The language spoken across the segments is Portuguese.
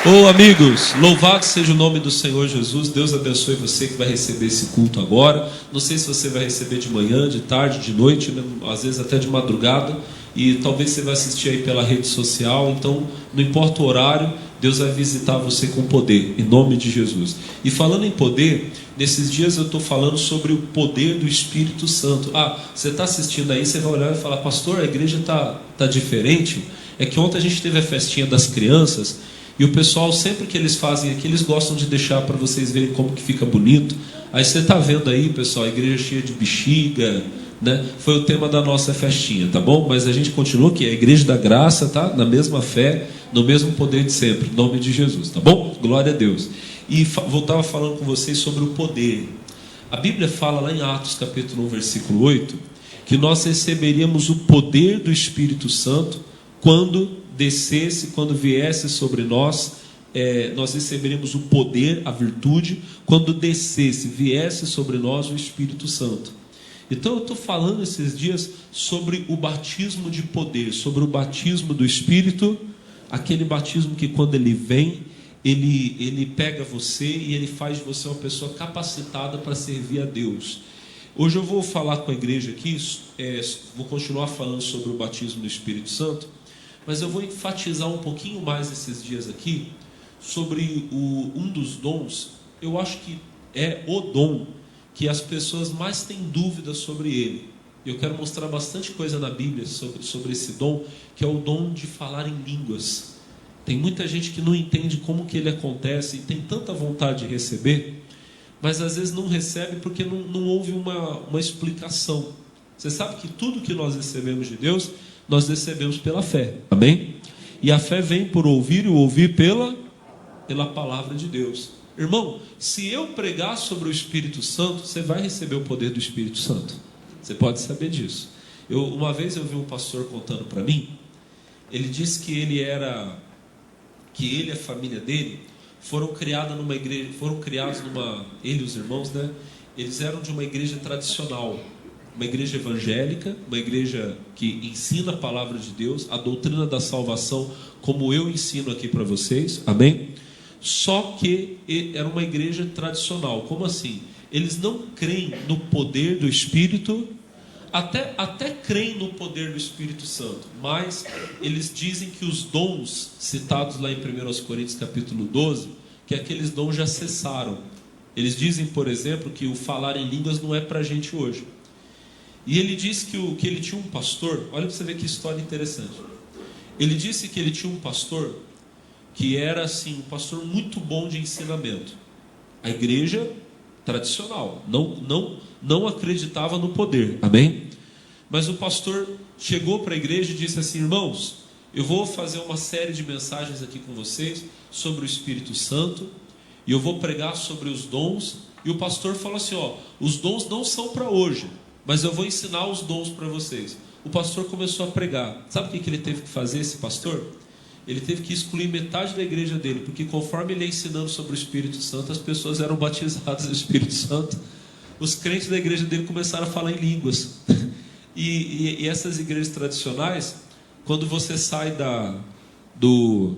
Ô amigos, louvado seja o nome do Senhor Jesus. Deus abençoe você que vai receber esse culto agora. Não sei se você vai receber de manhã, de tarde, de noite, né? Às vezes até de madrugada. E talvez você vai assistir aí pela rede social. Então, não importa o horário, Deus vai visitar você com poder, em nome de Jesus. E falando em poder, nesses dias eu estou falando sobre o poder do Espírito Santo. Você está assistindo aí, você vai olhar e falar: pastor, a igreja tá diferente. É que ontem a gente teve a festinha das crianças. E o pessoal, sempre que eles fazem aqui, eles gostam de deixar para vocês verem como que fica bonito. Aí você está vendo aí, pessoal, a igreja cheia de bexiga, né? Foi o tema da nossa festinha, tá bom? Mas a gente continua aqui, a igreja da graça, tá? Na mesma fé, no mesmo poder de sempre, em nome de Jesus, tá bom? Glória a Deus. E voltava falando com vocês sobre o poder. A Bíblia fala lá em Atos capítulo 1, versículo 8, que nós receberíamos o poder do Espírito Santo quando descesse, quando viesse sobre nós, nós receberíamos o poder, a virtude, quando descesse, viesse sobre nós o Espírito Santo. Então eu estou falando esses dias sobre o batismo de poder, sobre o batismo do Espírito, aquele batismo que quando ele vem, ele pega você e ele faz de você uma pessoa capacitada para servir a Deus. Hoje eu vou falar com a igreja aqui, vou continuar falando sobre o batismo do Espírito Santo, mas eu vou enfatizar um pouquinho mais esses dias aqui sobre um dos dons. Eu acho que é o dom que as pessoas mais têm dúvidas sobre ele. Eu quero mostrar bastante coisa na Bíblia sobre esse dom, que é o dom de falar em línguas. Tem muita gente que não entende como que ele acontece e tem tanta vontade de receber, mas às vezes não recebe porque não houve uma explicação. Você sabe que tudo que nós recebemos de Deus, nós recebemos pela fé, amém? E a fé vem por ouvir, e o ouvir pela palavra de Deus. Irmão, se eu pregar sobre o Espírito Santo, você vai receber o poder do Espírito Santo. Você pode saber disso. Uma vez eu vi um pastor contando para mim. Ele disse que ele e a família dele foram criados numa igreja, ele e os irmãos, né? Eles eram de uma igreja tradicional, uma igreja evangélica, uma igreja que ensina a palavra de Deus, a doutrina da salvação, como eu ensino aqui para vocês, amém? Só que era uma igreja tradicional. Como assim? Eles não creem no poder do Espírito, até creem no poder do Espírito Santo, mas eles dizem que os dons citados lá em 1 Coríntios capítulo 12, que aqueles dons já cessaram. Eles dizem, por exemplo, que o falar em línguas não é para a gente hoje. E ele disse que ele tinha um pastor. Olha para você ver que história interessante. Ele disse que ele tinha um pastor que era assim, um pastor muito bom de ensinamento. A igreja tradicional não acreditava no poder, amém? Mas o pastor chegou para a igreja e disse assim: irmãos, eu vou fazer uma série de mensagens aqui com vocês sobre o Espírito Santo, e eu vou pregar sobre os dons. E o pastor falou assim: os dons não são para hoje, mas eu vou ensinar os dons para vocês. O pastor começou a pregar. Sabe o que ele teve que fazer, esse pastor? Ele teve que excluir metade da igreja dele, porque conforme ele ia ensinando sobre o Espírito Santo, as pessoas eram batizadas no Espírito Santo. Os crentes da igreja dele começaram a falar em línguas. E essas igrejas tradicionais, quando você sai do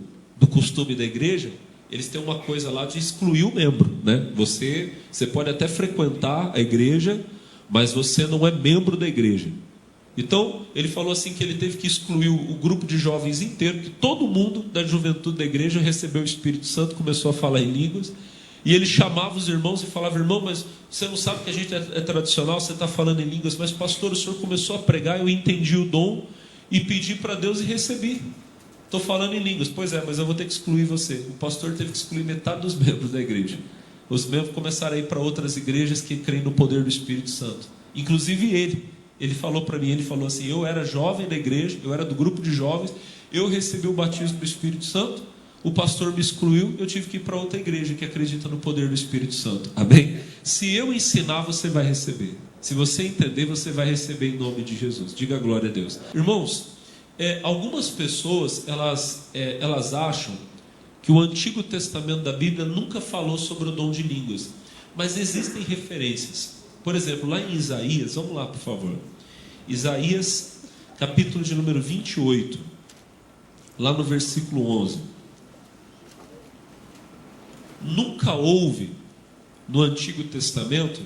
costume da igreja, eles têm uma coisa lá de excluir o membro, né? Você pode até frequentar a igreja, mas você não é membro da igreja. Então, ele falou assim que ele teve que excluir o grupo de jovens inteiro, que todo mundo da juventude da igreja recebeu o Espírito Santo, começou a falar em línguas, e ele chamava os irmãos e falava: irmão, mas você não sabe que a gente é tradicional, você está falando em línguas, mas pastor, o senhor começou a pregar, eu entendi o dom, e pedi para Deus e recebi. Estou falando em línguas. Pois é, mas eu vou ter que excluir você. O pastor teve que excluir metade dos membros da igreja. Os membros começaram a ir para outras igrejas que creem no poder do Espírito Santo. Inclusive ele falou para mim, ele falou assim: eu era jovem da igreja, eu era do grupo de jovens, eu recebi o batismo do Espírito Santo, o pastor me excluiu, eu tive que ir para outra igreja que acredita no poder do Espírito Santo, amém? Se eu ensinar, você vai receber. Se você entender, você vai receber em nome de Jesus. Diga glória a Deus. Irmãos, algumas pessoas, elas acham que o Antigo Testamento da Bíblia nunca falou sobre o dom de línguas, mas existem referências. Por exemplo, lá em Isaías, vamos lá por favor, Isaías capítulo de número 28, lá no versículo 11. nunca houve no Antigo Testamento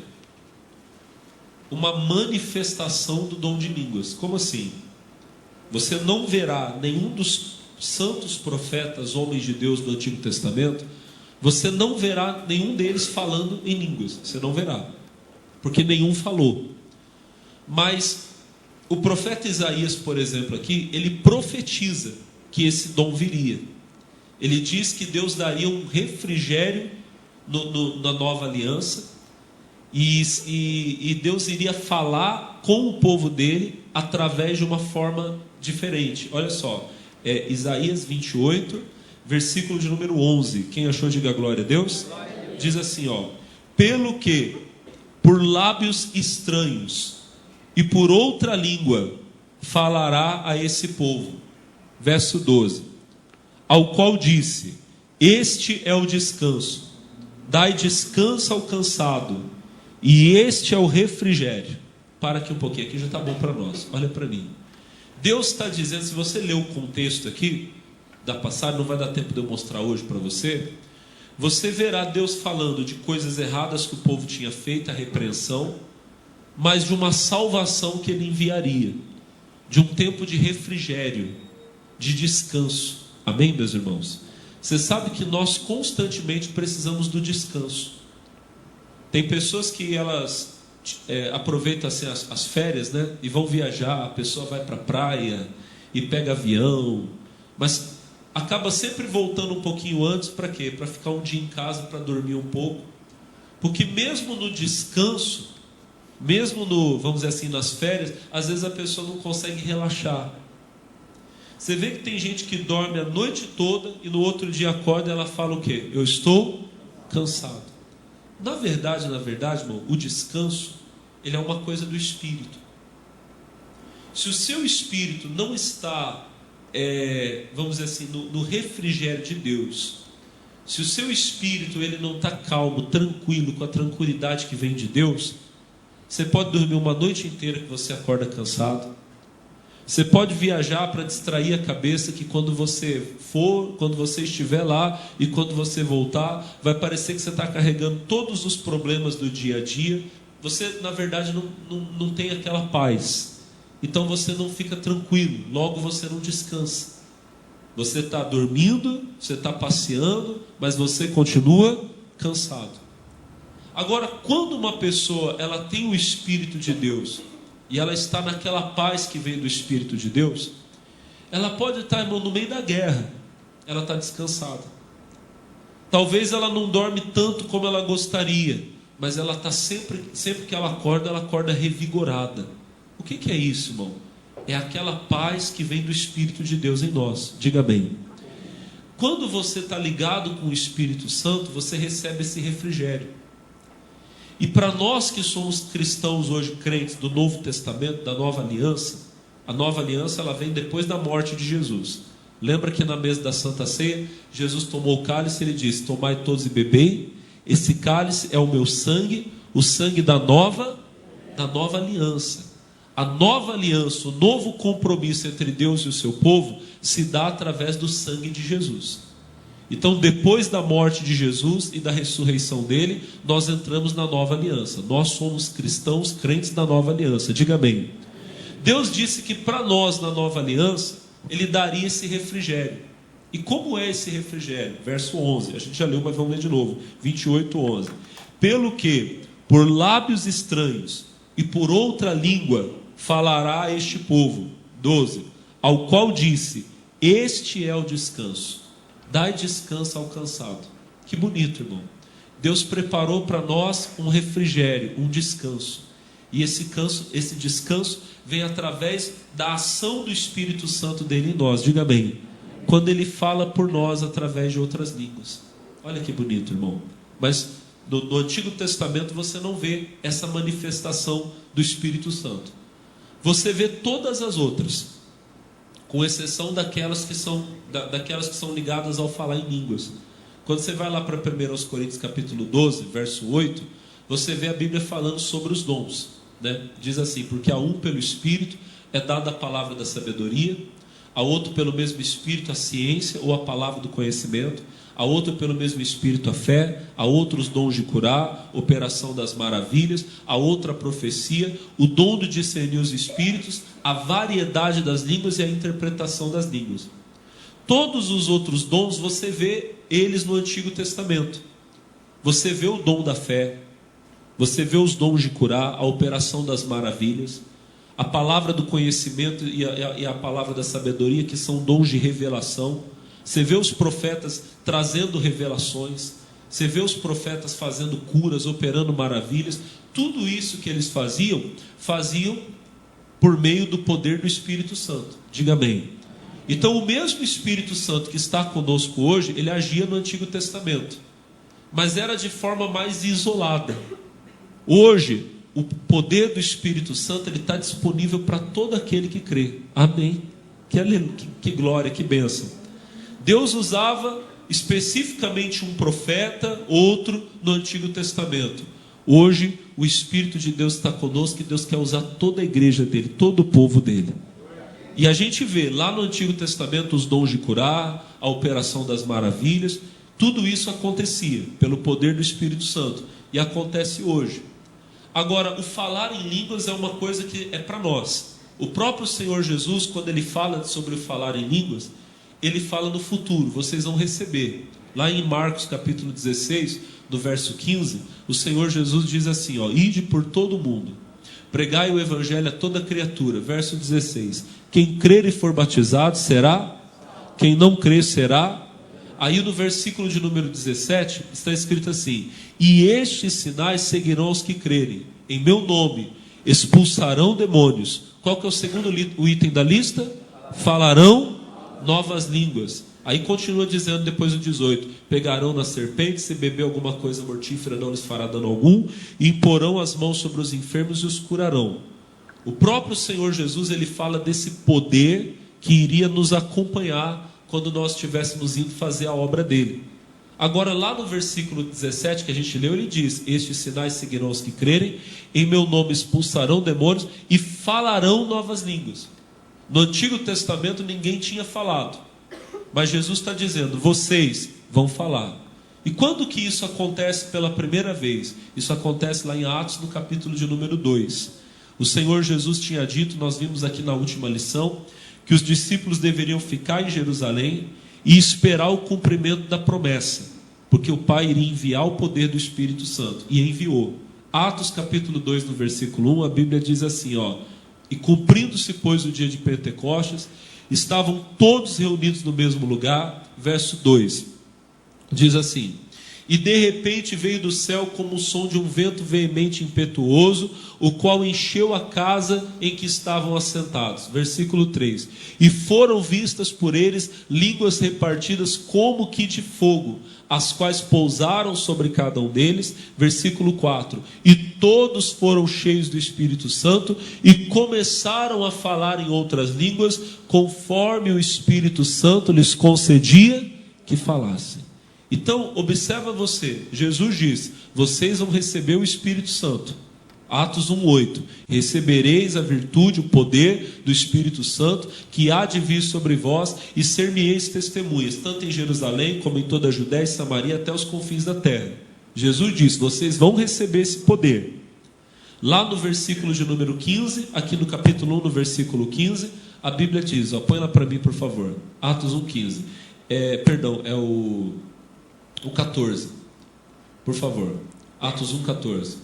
uma manifestação do dom de línguas. Como assim? Você não verá nenhum dos santos profetas, homens de Deus do Antigo Testamento, você não verá nenhum deles falando em línguas. Você não verá, porque nenhum falou. Mas o profeta Isaías, por exemplo, aqui, ele profetiza que esse dom viria. Ele diz que Deus daria um refrigério na nova aliança, e Deus iria falar com o povo dele através de uma forma diferente. Olha só, Isaías 28, versículo de número 11. Quem achou, diga glória a Deus. Diz assim, pelo que por lábios estranhos e por outra língua falará a esse povo. Verso 12. Ao qual disse: este é o descanso, dai descanso ao cansado, e este é o refrigério. Para aqui um pouquinho, aqui já está bom para nós. Olha para mim. Deus está dizendo, se você ler o contexto aqui da passagem, não vai dar tempo de eu mostrar hoje para você. Você verá Deus falando de coisas erradas que o povo tinha feito, a repreensão, mas de uma salvação que ele enviaria, de um tempo de refrigério, de descanso. Amém, meus irmãos? Você sabe que nós constantemente precisamos do descanso. Tem pessoas que elas aproveitam assim as férias, né? E vão viajar, a pessoa vai para a praia e pega avião, mas acaba sempre voltando um pouquinho antes. Para quê? Para ficar um dia em casa, para dormir um pouco. Porque mesmo no descanso, mesmo vamos dizer assim, nas férias, às vezes a pessoa não consegue relaxar. Você vê que tem gente que dorme a noite toda e no outro dia acorda e ela fala o quê? Eu estou cansado. Na verdade, irmão, o descanso, ele é uma coisa do espírito. Se o seu espírito não está, vamos dizer assim, no refrigério de Deus, se o seu espírito ele não está calmo, tranquilo, com a tranquilidade que vem de Deus, você pode dormir uma noite inteira que você acorda cansado. Você pode viajar para distrair a cabeça, que quando você estiver lá e quando você voltar, vai parecer que você está carregando todos os problemas do dia a dia. Você, na verdade, não tem aquela paz. Então você não fica tranquilo, logo você não descansa. Você está dormindo, você está passeando, mas você continua cansado. Agora, quando uma pessoa ela tem o Espírito de Deus, e ela está naquela paz que vem do Espírito de Deus, ela pode estar, irmão, no meio da guerra, ela está descansada. Talvez ela não dorme tanto como ela gostaria, mas ela está sempre que ela acorda revigorada. O que é isso, irmão? É aquela paz que vem do Espírito de Deus em nós. Diga bem. Quando você está ligado com o Espírito Santo, você recebe esse refrigério. E para nós que somos cristãos hoje, crentes do Novo Testamento, da Nova Aliança, a Nova Aliança ela vem depois da morte de Jesus. Lembra que na mesa da Santa Ceia, Jesus tomou o cálice e ele disse: tomai todos e bebei, esse cálice é o meu sangue, o sangue da nova aliança. A nova aliança, o novo compromisso entre Deus e o seu povo, se dá através do sangue de Jesus. Então, depois da morte de Jesus e da ressurreição dele, nós entramos na nova aliança. Nós somos cristãos, crentes da nova aliança. Diga amém. Deus disse que para nós, na nova aliança, ele daria esse refrigério. E como é esse refrigério? Verso 11, a gente já leu, mas vamos ler de novo. 28, 11. Pelo que, por lábios estranhos e por outra língua, falará a este povo. 12. Ao qual disse: este é o descanso. Dai descanso ao cansado. Que bonito, irmão. Deus preparou para nós um refrigério, um descanso. E esse descanso vem através da ação do Espírito Santo dele em nós. Diga bem. Quando ele fala por nós através de outras línguas. Olha que bonito, irmão. Mas no Antigo Testamento você não vê essa manifestação do Espírito Santo. Você vê todas as outras, com exceção daquelas que são ligadas ao falar em línguas. Quando você vai lá para 1 Coríntios capítulo 12, verso 8, você vê a Bíblia falando sobre os dons, né? Diz assim: porque a um pelo Espírito é dada a palavra da sabedoria, a outro pelo mesmo Espírito a ciência ou a palavra do conhecimento, a outra pelo mesmo Espírito a fé, a outra os dons de curar, operação das maravilhas, a outra a profecia, o dom de discernir os espíritos, a variedade das línguas e a interpretação das línguas. Todos os outros dons você vê eles no Antigo Testamento. Você vê o dom da fé, você vê os dons de curar, a operação das maravilhas, a palavra do conhecimento e a palavra da sabedoria, que são dons de revelação. Você vê os profetas trazendo revelações, você vê os profetas fazendo curas, operando maravilhas. Tudo isso que eles faziam por meio do poder do Espírito Santo. Diga amém. Então o mesmo Espírito Santo que está conosco hoje, ele agia no Antigo Testamento, mas era de forma mais isolada. Hoje, o poder do Espírito Santo ele está disponível para todo aquele que crê. Amém. Que glória, que bênção. Deus usava especificamente um profeta, outro no Antigo Testamento. Hoje, o Espírito de Deus está conosco e Deus quer usar toda a igreja dele, todo o povo dele. E a gente vê lá no Antigo Testamento os dons de curar, a operação das maravilhas. Tudo isso acontecia pelo poder do Espírito Santo e acontece hoje. Agora, o falar em línguas é uma coisa que é para nós. O próprio Senhor Jesus, quando ele fala sobre o falar em línguas, ele fala no futuro, vocês vão receber. Lá em Marcos capítulo 16, do verso 15, o Senhor Jesus diz assim, ide por todo o mundo, pregai o evangelho a toda criatura. Verso 16, quem crer e for batizado será, quem não crer será. Aí no versículo de número 17 está escrito assim, e estes sinais seguirão os que crerem, em meu nome expulsarão demônios. Qual que é o segundo item da lista? Falarão novas línguas. Aí continua dizendo depois do 18, pegarão na serpente, se beber alguma coisa mortífera não lhes fará dano algum, e imporão as mãos sobre os enfermos e os curarão. O próprio Senhor Jesus, ele fala desse poder que iria nos acompanhar quando nós estivéssemos indo fazer a obra dele. Agora lá no versículo 17 que a gente leu, ele diz, estes sinais seguirão os que crerem, em meu nome expulsarão demônios e falarão novas línguas. No Antigo Testamento ninguém tinha falado, mas Jesus está dizendo, vocês vão falar. E quando que isso acontece pela primeira vez? Isso acontece lá em Atos, no capítulo de número 2. O Senhor Jesus tinha dito, nós vimos aqui na última lição, que os discípulos deveriam ficar em Jerusalém e esperar o cumprimento da promessa, porque o Pai iria enviar o poder do Espírito Santo, e enviou. Atos capítulo 2, no versículo 1, a Bíblia diz assim, e cumprindo-se, pois, o dia de Pentecostes, estavam todos reunidos no mesmo lugar. Verso 2, diz assim, e de repente veio do céu como o som de um vento veemente e impetuoso, o qual encheu a casa em que estavam assentados. Versículo 3, e foram vistas por eles línguas repartidas como que de fogo, as quais pousaram sobre cada um deles. Versículo 4, e todos foram cheios do Espírito Santo e começaram a falar em outras línguas, conforme o Espírito Santo lhes concedia que falassem. Então, observa você, Jesus diz, vocês vão receber o Espírito Santo. Atos 1:8, recebereis a virtude, o poder do Espírito Santo, que há de vir sobre vós, e ser-me-eis testemunhas, tanto em Jerusalém, como em toda a Judéia e Samaria, até os confins da terra. Jesus diz, vocês vão receber esse poder. Lá no versículo de número 15, aqui no capítulo 1, no versículo 15, a Bíblia diz, põe lá para mim, por favor, Atos 1:15, é o 14, por favor, Atos 1:14,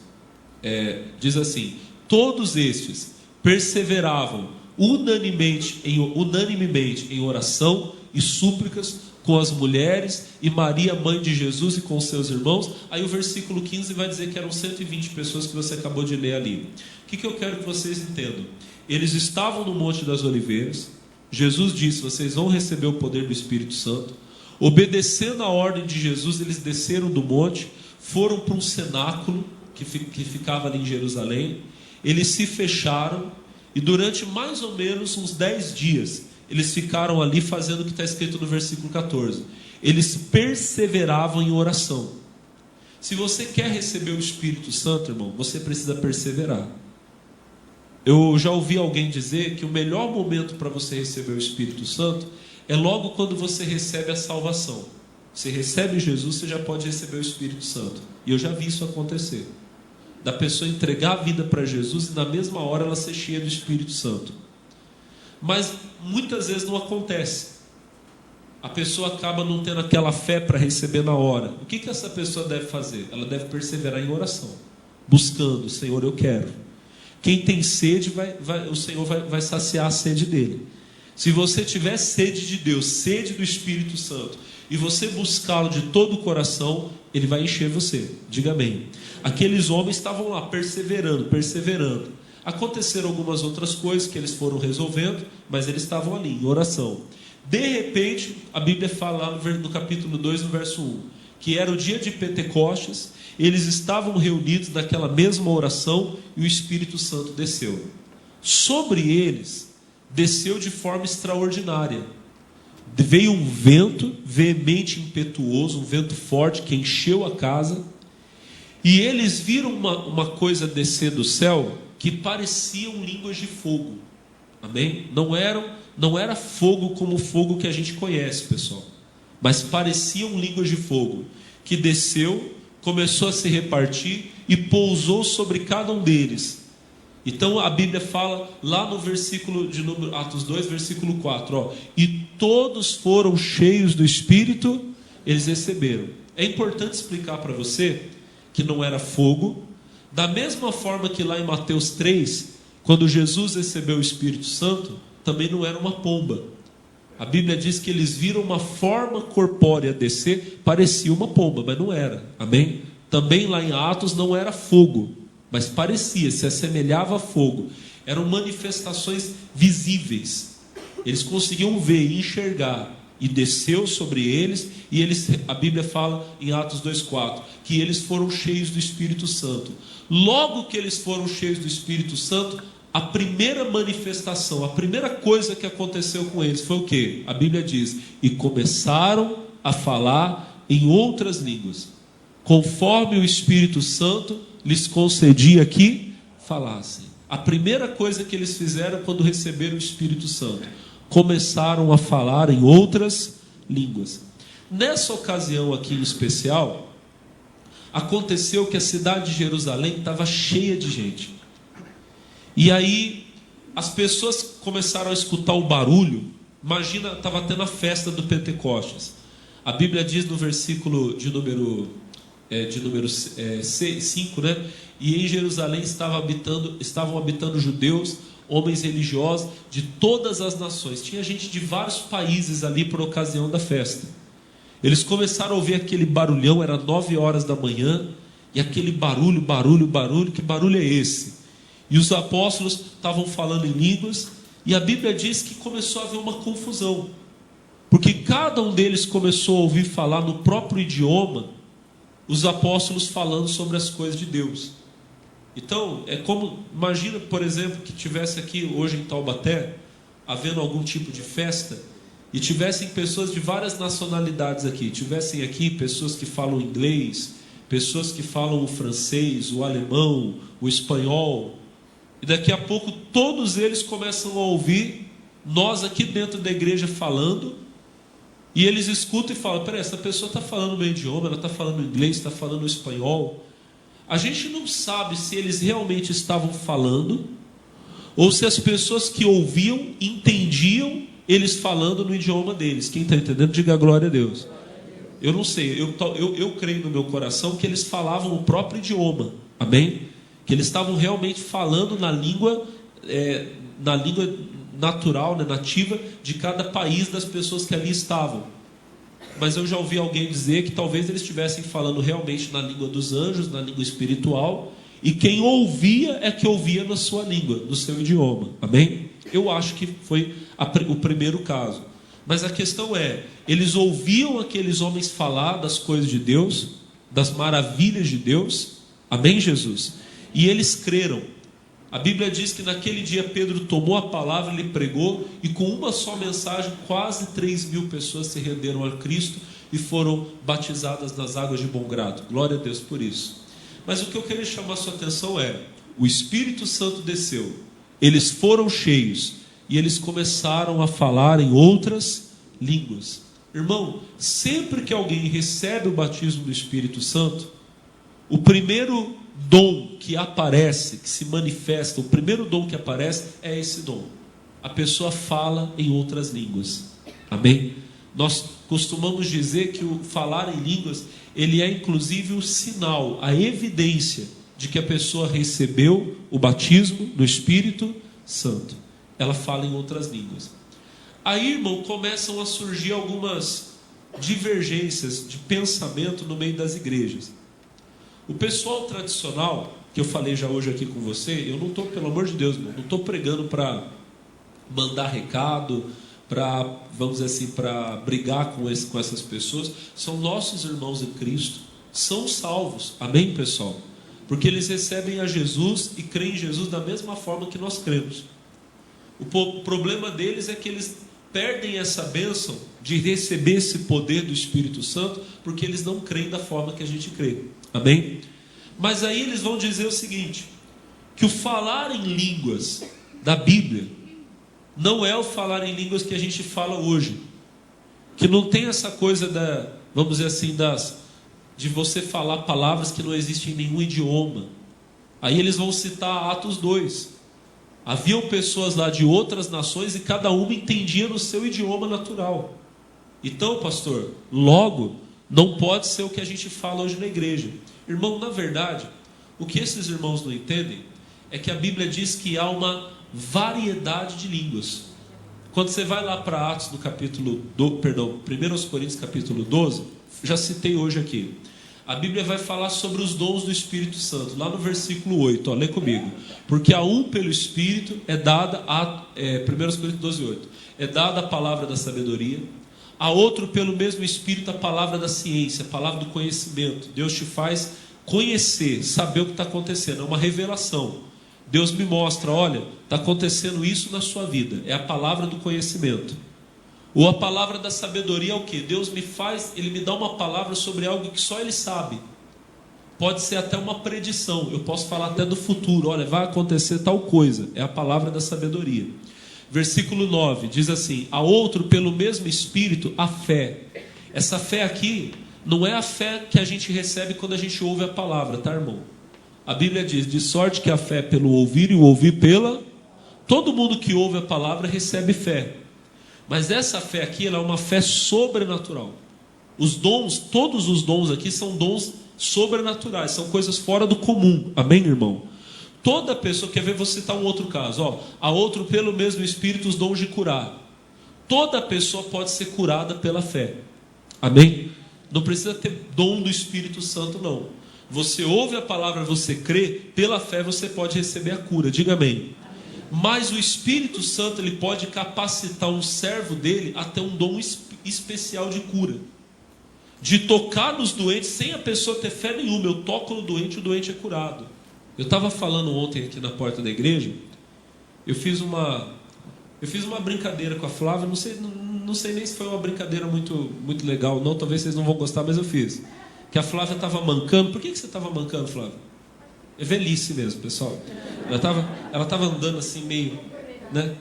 diz assim, todos estes perseveravam unanimemente em oração e súplicas com as mulheres e Maria, mãe de Jesus, e com seus irmãos. Aí o versículo 15 vai dizer que eram 120 pessoas que você acabou de ler ali. O que eu quero que vocês entendam? Eles estavam no Monte das Oliveiras, Jesus disse, vocês vão receber o poder do Espírito Santo. Obedecendo a ordem de Jesus, eles desceram do monte, foram para um cenáculo que ficava ali em Jerusalém. Eles se fecharam e durante mais ou menos uns 10 dias eles ficaram ali fazendo o que está escrito no versículo 14. Eles perseveravam em oração. Se você quer receber o Espírito Santo, irmão, você precisa perseverar. Eu já ouvi alguém dizer que o melhor momento para você receber o Espírito Santo é logo quando você recebe a salvação. Você recebe Jesus, você já pode receber o Espírito Santo. E eu já vi isso acontecer. Da pessoa entregar a vida para Jesus e na mesma hora ela ser cheia do Espírito Santo. Mas muitas vezes não acontece. A pessoa acaba não tendo aquela fé para receber na hora. O que essa pessoa deve fazer? Ela deve perseverar em oração, buscando: Senhor, eu quero. Quem tem sede, o Senhor vai saciar a sede dele. Se você tiver sede de Deus, sede do Espírito Santo, e você buscá-lo de todo o coração, ele vai encher você. Diga amém. Aqueles homens estavam lá perseverando. Aconteceram algumas outras coisas que eles foram resolvendo, mas eles estavam ali em oração. De repente, a Bíblia fala lá no capítulo 2, no verso 1, que era o dia de Pentecostes, eles estavam reunidos naquela mesma oração e o Espírito Santo desceu. Sobre eles, desceu de forma extraordinária. Veio um vento veemente, impetuoso, um vento forte que encheu a casa, e eles viram uma coisa descer do céu que pareciam línguas de fogo. Amém? Não era fogo como o fogo que a gente conhece, pessoal, mas pareciam línguas de fogo, que desceu, começou a se repartir e pousou sobre cada um deles. Então a Bíblia fala lá no versículo de número, Atos 2, versículo 4, e todos foram cheios do Espírito, eles receberam. É importante explicar para você que não era fogo, da mesma forma que lá em Mateus 3, quando Jesus recebeu o Espírito Santo, também não era uma pomba. A Bíblia diz que eles viram uma forma corpórea descer, parecia uma pomba, mas não era. Amém? Também lá em Atos não era fogo, mas parecia, se assemelhava a fogo. Eram manifestações visíveis. Eles conseguiam ver e enxergar. E desceu sobre eles, e a Bíblia fala em Atos 2,4, que eles foram cheios do Espírito Santo. Logo que eles foram cheios do Espírito Santo, a primeira manifestação, a primeira coisa que aconteceu com eles foi o quê? A Bíblia diz: e começaram a falar em outras línguas, conforme o Espírito Santo lhes concedia que falassem. A primeira coisa que eles fizeram quando receberam o Espírito Santo, começaram a falar em outras línguas. Nessa ocasião aqui em especial, aconteceu que a cidade de Jerusalém estava cheia de gente. E aí as pessoas começaram a escutar o barulho. Imagina, estava tendo a festa do Pentecostes. A Bíblia diz no versículo de número 5, né? E em Jerusalém estavam habitando judeus, homens religiosos de todas as nações. Tinha gente de vários países ali por ocasião da festa. Eles começaram a ouvir aquele barulhão, era 9 horas da manhã, e aquele barulho, que barulho é esse? E os apóstolos estavam falando em línguas, e a Bíblia diz que começou a haver uma confusão, porque cada um deles começou a ouvir falar no próprio idioma, os apóstolos falando sobre as coisas de Deus. Então, é como, imagina, por exemplo, que tivesse aqui hoje em Taubaté, havendo algum tipo de festa, e tivessem pessoas de várias nacionalidades aqui, tivessem aqui pessoas que falam inglês, pessoas que falam o francês, o alemão, o espanhol, e daqui a pouco todos eles começam a ouvir nós aqui dentro da igreja falando, e eles escutam e falam: peraí, essa pessoa está falando o meu idioma, ela está falando inglês, está falando espanhol. A gente não sabe se eles realmente estavam falando, ou se as pessoas que ouviam entendiam eles falando no idioma deles. Quem está entendendo, diga glória a Deus. Eu não sei, eu creio no meu coração que eles falavam o próprio idioma. Amém? Que eles estavam realmente falando na língua natural, né, nativa de cada país das pessoas que ali estavam. Mas eu já ouvi alguém dizer que talvez eles estivessem falando realmente na língua dos anjos, na língua espiritual, e quem ouvia é que ouvia na sua língua, no seu idioma. Amém? Eu acho que foi o primeiro caso. Mas a questão é, eles ouviam aqueles homens falar das coisas de Deus, das maravilhas de Deus. Amém, Jesus? E eles creram. A Bíblia diz que naquele dia Pedro tomou a palavra, ele pregou, e com uma só mensagem quase 3.000 pessoas se renderam a Cristo e foram batizadas nas águas de bom grado. Glória a Deus por isso. Mas o que eu queria chamar a sua atenção é: o Espírito Santo desceu, eles foram cheios e eles começaram a falar em outras línguas. Irmão, sempre que alguém recebe o batismo do Espírito Santo, o primeiro dom que aparece, que se manifesta, o primeiro dom que aparece é esse dom. A pessoa fala em outras línguas. Amém? Nós costumamos dizer que o falar em línguas, ele é inclusive o sinal, a evidência de que a pessoa recebeu o batismo do Espírito Santo. Ela fala em outras línguas. Aí, irmão, começam a surgir algumas divergências de pensamento no meio das igrejas. O pessoal tradicional, que eu falei já hoje aqui com você, eu não estou, pelo amor de Deus, não estou pregando para mandar recado, para, vamos dizer assim, para brigar com essas pessoas. São nossos irmãos em Cristo, são salvos, amém, pessoal? Porque eles recebem a Jesus e creem em Jesus da mesma forma que nós cremos. O problema deles é que eles perdem essa bênção de receber esse poder do Espírito Santo, porque eles não creem da forma que a gente crê, amém? Mas aí eles vão dizer o seguinte, que o falar em línguas da Bíblia não é o falar em línguas que a gente fala hoje, que não tem essa coisa da, vamos dizer assim, de você falar palavras que não existem em nenhum idioma. Aí eles vão citar Atos 2. Haviam pessoas lá de outras nações e cada uma entendia no seu idioma natural. Então, pastor, logo, não pode ser o que a gente fala hoje na igreja. Irmão, na verdade, o que esses irmãos não entendem é que a Bíblia diz que há uma variedade de línguas. Quando você vai lá para Atos no capítulo 1 Coríntios capítulo 12, já citei hoje aqui. A Bíblia vai falar sobre os dons do Espírito Santo, lá no versículo 8, lê comigo. Porque a um pelo Espírito é dada, 1 Coríntios 12, 8, é dada a palavra da sabedoria, a outro pelo mesmo Espírito a palavra da ciência, a palavra do conhecimento. Deus te faz conhecer, saber o que está acontecendo, é uma revelação. Deus me mostra, olha, está acontecendo isso na sua vida, é a palavra do conhecimento. Ou a palavra da sabedoria é o que? Deus me faz, Ele me dá uma palavra sobre algo que só Ele sabe. Pode ser até uma predição, eu posso falar até do futuro, olha, vai acontecer tal coisa, é a palavra da sabedoria. Versículo 9, diz assim, a outro pelo mesmo Espírito a fé. Essa fé aqui, não é a fé que a gente recebe quando a gente ouve a palavra, tá, irmão? A Bíblia diz, de sorte que a fé é pelo ouvir e o ouvir pela... Todo mundo que ouve a palavra recebe fé. Mas essa fé aqui, ela é uma fé sobrenatural. Os dons, todos os dons aqui são dons sobrenaturais, são coisas fora do comum. Amém, irmão? Toda pessoa, quer ver, vou citar um outro caso, ó, a outro pelo mesmo Espírito os dons de curar. Toda pessoa pode ser curada pela fé. Amém? Não precisa ter dom do Espírito Santo, não. Você ouve a palavra, você crê, pela fé você pode receber a cura. Diga amém. Mas o Espírito Santo, ele pode capacitar um servo dele a ter um dom especial de cura, de tocar nos doentes sem a pessoa ter fé nenhuma. Eu toco no doente, o doente é curado. Eu estava falando ontem aqui na porta da igreja, eu fiz uma brincadeira com a Flávia, não sei nem se foi uma brincadeira muito legal, não, talvez vocês não vão gostar, mas eu fiz. Que a Flávia estava mancando. Por que você estava mancando, Flávia? É velhice mesmo, pessoal. Ela estava andando assim meio, né?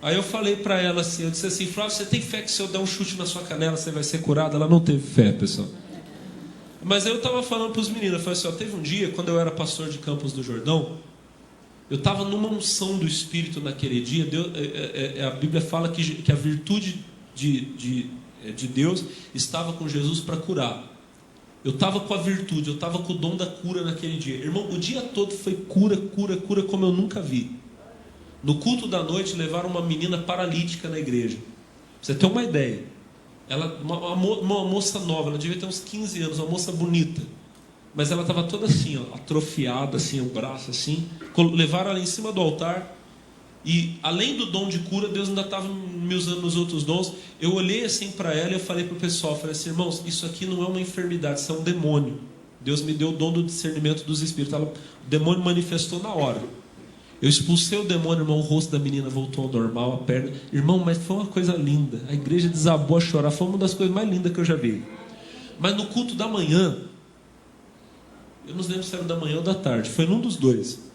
Aí eu falei para ela assim, eu disse assim, Flávia, você tem fé que se eu der um chute na sua canela você vai ser curada? Ela não teve fé, pessoal. Mas aí eu estava falando para os meninos, eu falei assim, ó, teve um dia, quando eu era pastor de Campos do Jordão, eu estava numa unção do Espírito naquele dia. A Bíblia fala que a virtude de Deus estava com Jesus para curar. Eu estava com a virtude, eu estava com o dom da cura naquele dia. Irmão, o dia todo foi cura, cura, cura, como eu nunca vi. No culto da noite, levaram uma menina paralítica na igreja. Pra você ter uma ideia. Ela, uma moça nova, ela devia ter uns 15 anos, uma moça bonita. Mas ela estava toda assim, ó, atrofiada, assim, o braço assim. Levaram ela em cima do altar. E além do dom de cura, Deus ainda estava me usando nos outros dons. Eu olhei assim para ela e eu falei para o pessoal, falei assim, irmãos, isso aqui não é uma enfermidade, isso é um demônio. Deus me deu o dom do discernimento dos espíritos. O demônio manifestou na hora. Eu expulsei o demônio, irmão, o rosto da menina voltou ao normal, a perna. Irmão, mas foi uma coisa linda. A igreja desabou a chorar, foi uma das coisas mais lindas que eu já vi. Mas no culto da manhã, eu não lembro se era da manhã ou da tarde, foi num dos dois.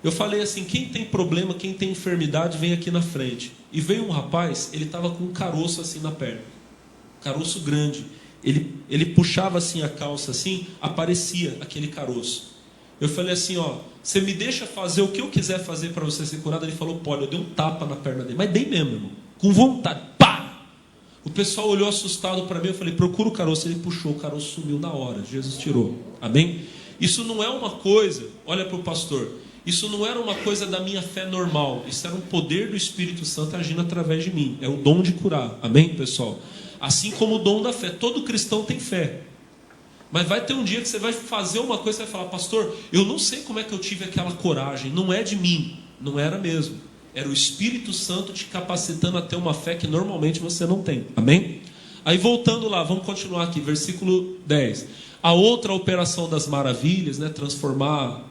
Eu falei assim, quem tem problema, quem tem enfermidade, vem aqui na frente. E veio um rapaz, ele estava com um caroço assim na perna. caroço grande. Ele puxava assim a calça, assim, aparecia aquele caroço. Eu falei assim, ó, você me deixa fazer o que eu quiser fazer para você ser curado? Ele falou, pode. Eu dei um tapa na perna dele, mas dei mesmo, irmão, com vontade, pá! O pessoal olhou assustado para mim, eu falei, procura o caroço. Ele puxou, o caroço sumiu na hora, Jesus tirou, amém? Isso não é uma coisa, olha para o pastor, isso não era uma coisa da minha fé normal, isso era um poder do Espírito Santo agindo através de mim, é o dom de curar, amém, pessoal? Assim como o dom da fé, todo cristão tem fé, mas vai ter um dia que você vai fazer uma coisa e vai falar, pastor, eu não sei como é que eu tive aquela coragem, não é de mim, não era mesmo, era o Espírito Santo te capacitando a ter uma fé que normalmente você não tem, amém? Aí voltando lá, vamos continuar aqui, versículo 10. A outra operação das maravilhas, né, transformar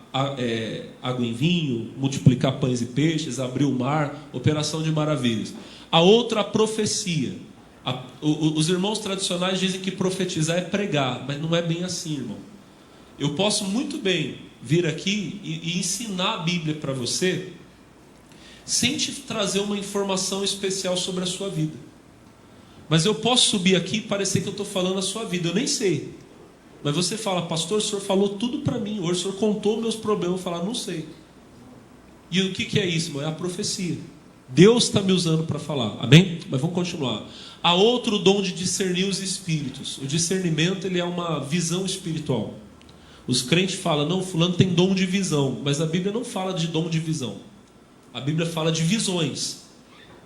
água em vinho, multiplicar pães e peixes, abrir o mar, operação de maravilhas. A outra, a profecia. Os irmãos tradicionais dizem que profetizar é pregar, mas não é bem assim, irmão. Eu posso muito bem vir aqui e ensinar a Bíblia para você, sem te trazer uma informação especial sobre a sua vida. Mas eu posso subir aqui e parecer que eu estou falando a sua vida, eu nem sei. Mas você fala, pastor, o senhor falou tudo para mim hoje, o senhor contou meus problemas. Eu falo, não sei. E o que é isso, irmão? É a profecia. Deus está me usando para falar, amém? Mas vamos continuar. Há outro dom de discernir os espíritos. O discernimento, ele é uma visão espiritual. Os crentes falam, não, fulano tem dom de visão. Mas a Bíblia não fala de dom de visão. A Bíblia fala de visões.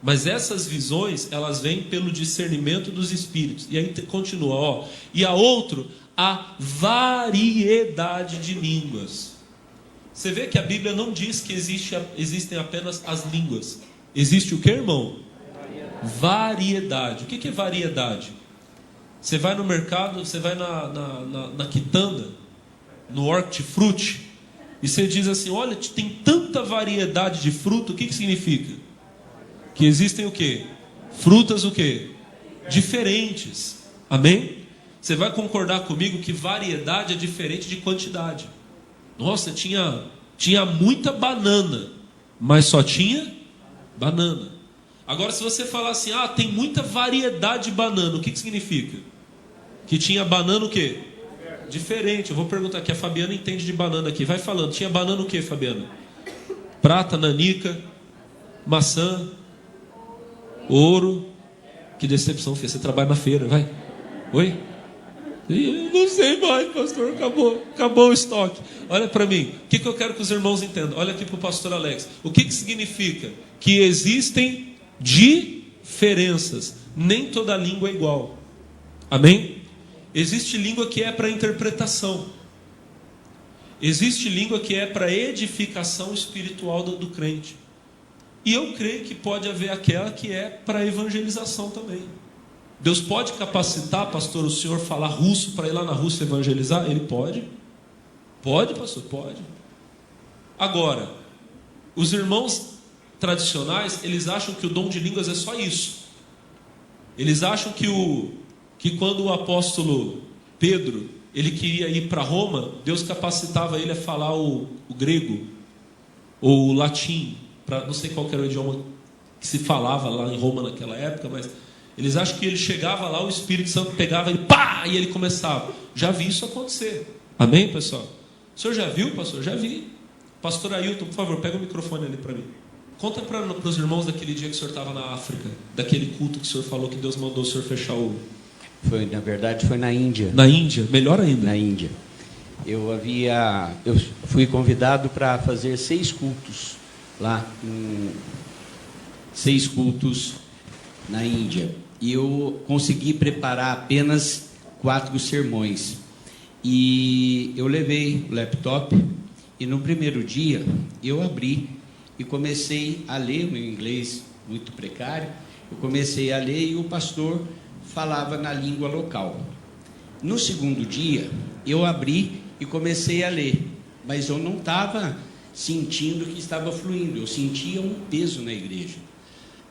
Mas essas visões, elas vêm pelo discernimento dos espíritos. E aí continua, ó. E a outro, a variedade de línguas. Você vê que a Bíblia não diz que existem apenas as línguas. Existe o que, irmão? Variedade. O que é variedade? Você vai no mercado, você vai na quitanda, no hortifruti, e você diz assim, olha, tem tanta variedade de fruta. O que significa? Que existem o quê? Frutas o quê? Diferentes. Amém? Você vai concordar comigo que variedade é diferente de quantidade. Nossa, tinha muita banana, mas só tinha banana. Agora, se você falar assim, tem muita variedade de banana, o que significa? Que tinha banana o quê? Diferente. Eu vou perguntar aqui, a Fabiana entende de banana aqui. Vai falando, tinha banana o quê, Fabiana? Prata, nanica, maçã, ouro. Que decepção, filha. Você trabalha na feira, vai. Oi? Eu não sei mais, pastor. Acabou o estoque. Olha para mim. O que eu quero que os irmãos entendam? Olha aqui para o pastor Alex. O que significa? Que existem diferenças. Nem toda língua é igual. Amém? Existe língua que é para interpretação. Existe língua que é para edificação espiritual do crente. E eu creio que pode haver aquela que é para evangelização também. Deus pode capacitar, pastor, o senhor falar russo para ir lá na Rússia evangelizar? Ele pode. Pode, pastor, pode. Agora, os irmãos tradicionais, eles acham que o dom de línguas é só isso. Eles acham que quando o apóstolo Pedro, ele queria ir para Roma, Deus capacitava ele a falar o grego ou o latim, não sei qual era o idioma que se falava lá em Roma naquela época, mas eles acham que ele chegava lá, o Espírito Santo pegava ele, pá, e ele começava. Já vi isso acontecer. Amém, pessoal? O senhor já viu, pastor? Já vi. Pastor Ailton, por favor, pega o microfone ali para mim. Conta para os irmãos daquele dia que o senhor estava na África, daquele culto que o senhor falou que Deus mandou o senhor fechar o... Na verdade, foi na Índia. Na Índia? Melhor ainda. Na Índia. Eu fui convidado para fazer 6 cultos lá, 6 cultos na Índia. E eu consegui preparar apenas 4 sermões. E eu levei o laptop e no primeiro dia eu abri e comecei a ler, meu inglês muito precário, eu comecei a ler e o pastor falava na língua local. No segundo dia eu abri e comecei a ler, mas eu não estava sentindo que estava fluindo, eu sentia um peso na igreja.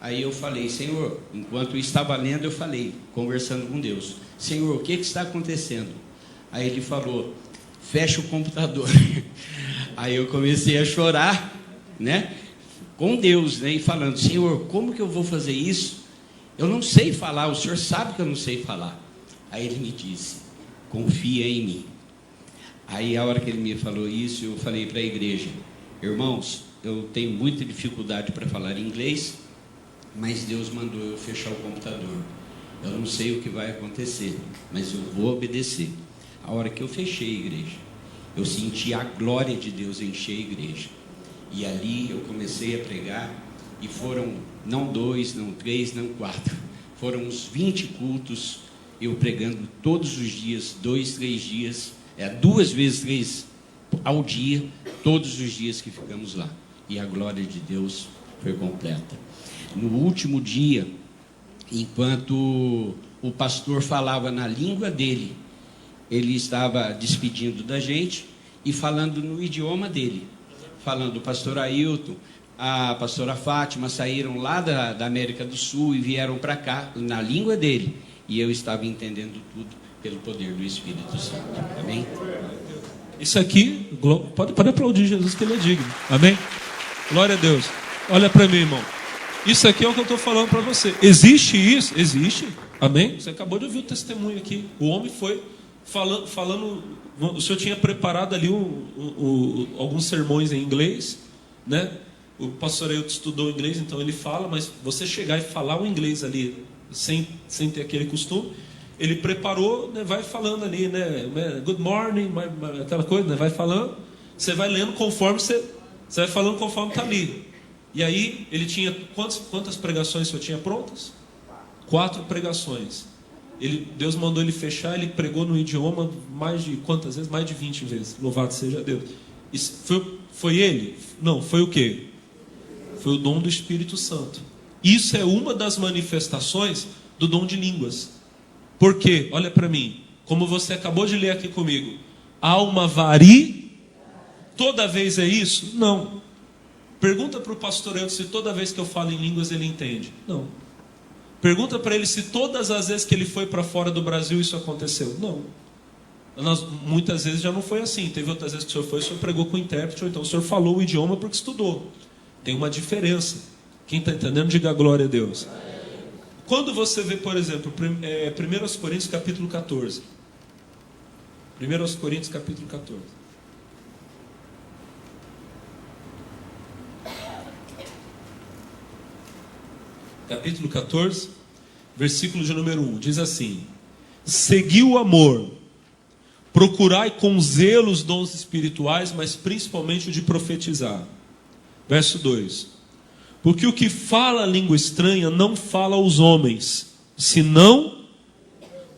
Aí eu falei, Senhor, enquanto eu estava lendo, eu falei, conversando com Deus, Senhor, o que está acontecendo? Aí ele falou, fecha o computador. Aí eu comecei a chorar, né, com Deus, né, e falando, Senhor, como que eu vou fazer isso? eu não sei falar, o senhor sabe que eu não sei falar. Aí ele me disse, confia em mim. Aí a hora que ele me falou isso, eu falei para a igreja, irmãos, eu tenho muita dificuldade para falar inglês, mas Deus mandou eu fechar o computador. Eu não sei o que vai acontecer, mas eu vou obedecer. A hora que eu fechei a igreja, eu senti a glória de Deus encher a igreja. E ali eu comecei a pregar, e foram não 2, não 3, não 4, foram uns 20 cultos, eu pregando todos os dias, 2, 3 dias, 2 vezes 3 ao dia, todos os dias que ficamos lá. E a glória de Deus foi completa. No último dia, enquanto o pastor falava na língua dele, ele estava despedindo da gente e falando no idioma dele, falando, o pastor Ailton, a pastora Fátima saíram lá da América do Sul e vieram para cá, na língua dele, e eu estava entendendo tudo pelo poder do Espírito Santo. Amém? Isso aqui, pode aplaudir Jesus, que ele é digno. Amém? Glória a Deus. Olha para mim, irmão. Isso aqui é o que eu estou falando para você. Existe isso? Existe. Amém? Você acabou de ouvir o testemunho aqui. O homem foi falando, o senhor tinha preparado ali alguns sermões em inglês, né? O pastor Ailton estudou inglês, então ele fala, mas você chegar e falar o inglês ali, sem ter aquele costume, ele preparou, né, vai falando ali, né? Good morning, aquela coisa, né? Vai falando, você vai lendo conforme você vai falando conforme está ali. E aí, ele tinha, quantas pregações o senhor tinha prontas? 4 pregações. Deus mandou ele fechar, ele pregou no idioma mais de quantas vezes? Mais de 20 vezes. Louvado seja Deus. Isso foi ele? Não, foi o quê? Foi o dom do Espírito Santo. Isso é uma das manifestações do dom de línguas. Por quê? Olha para mim. Como você acabou de ler aqui comigo. Há uma toda vez é isso? Não. Pergunta para o pastor Ailton se toda vez que eu falo em línguas ele entende. Não. Pergunta para ele se todas as vezes que ele foi para fora do Brasil isso aconteceu. Não. Muitas vezes já não foi assim. Teve outras vezes que o senhor pregou com intérprete, ou então o senhor falou o idioma porque estudou. Tem uma diferença. Quem está entendendo, diga glória a Deus. Quando você vê, por exemplo, 1 Coríntios capítulo 14. 1 Coríntios capítulo 14. Capítulo 14, versículo de número 1, diz assim: segui o amor, procurai com zelo os dons espirituais, mas principalmente o de profetizar. Verso 2: porque o que fala língua estranha não fala aos homens, senão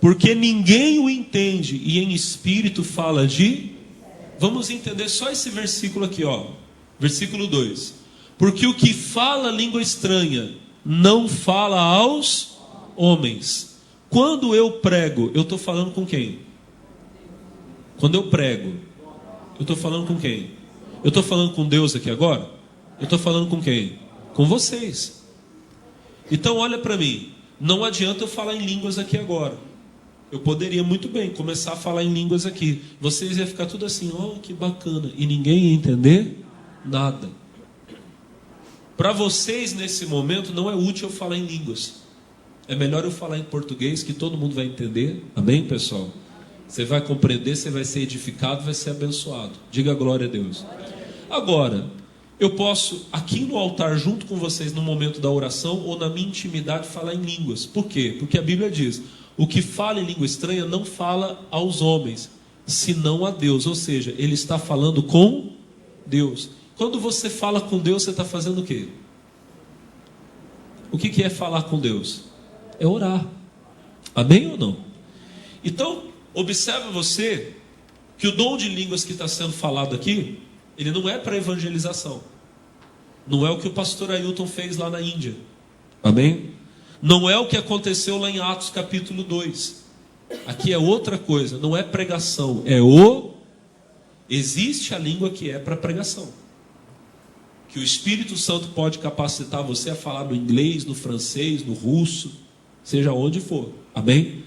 porque ninguém o entende, e em espírito fala de... Vamos entender só esse versículo aqui, ó. Versículo 2: porque o que fala língua estranha não fala aos homens. Quando eu prego, eu estou falando com quem? Quando eu prego, eu estou falando com quem? Eu estou falando com Deus aqui agora? Eu estou falando com quem? Com vocês. Então olha para mim. Não adianta eu falar em línguas aqui agora. Eu poderia muito bem começar a falar em línguas aqui. Vocês iam ficar tudo assim, oh, que bacana. E ninguém ia entender nada. Para vocês, nesse momento, não é útil eu falar em línguas. É melhor eu falar em português, que todo mundo vai entender. Amém, pessoal? Você vai compreender, você vai ser edificado, vai ser abençoado. Diga glória a Deus. Agora, eu posso, aqui no altar, junto com vocês, no momento da oração, ou na minha intimidade, falar em línguas. Por quê? Porque a Bíblia diz, o que fala em língua estranha não fala aos homens, senão a Deus. Ou seja, ele está falando com Deus. Quando você fala com Deus, você está fazendo o quê? O que é falar com Deus? É orar. Amém ou não? Então, observe você que o dom de línguas que está sendo falado aqui, ele não é para evangelização. Não é o que o pastor Ailton fez lá na Índia. Amém? Não é o que aconteceu lá em Atos capítulo 2. Aqui é outra coisa, não é pregação, existe a língua que é para pregação. Que o Espírito Santo pode capacitar você a falar no inglês, no francês, no russo, seja onde for. Amém?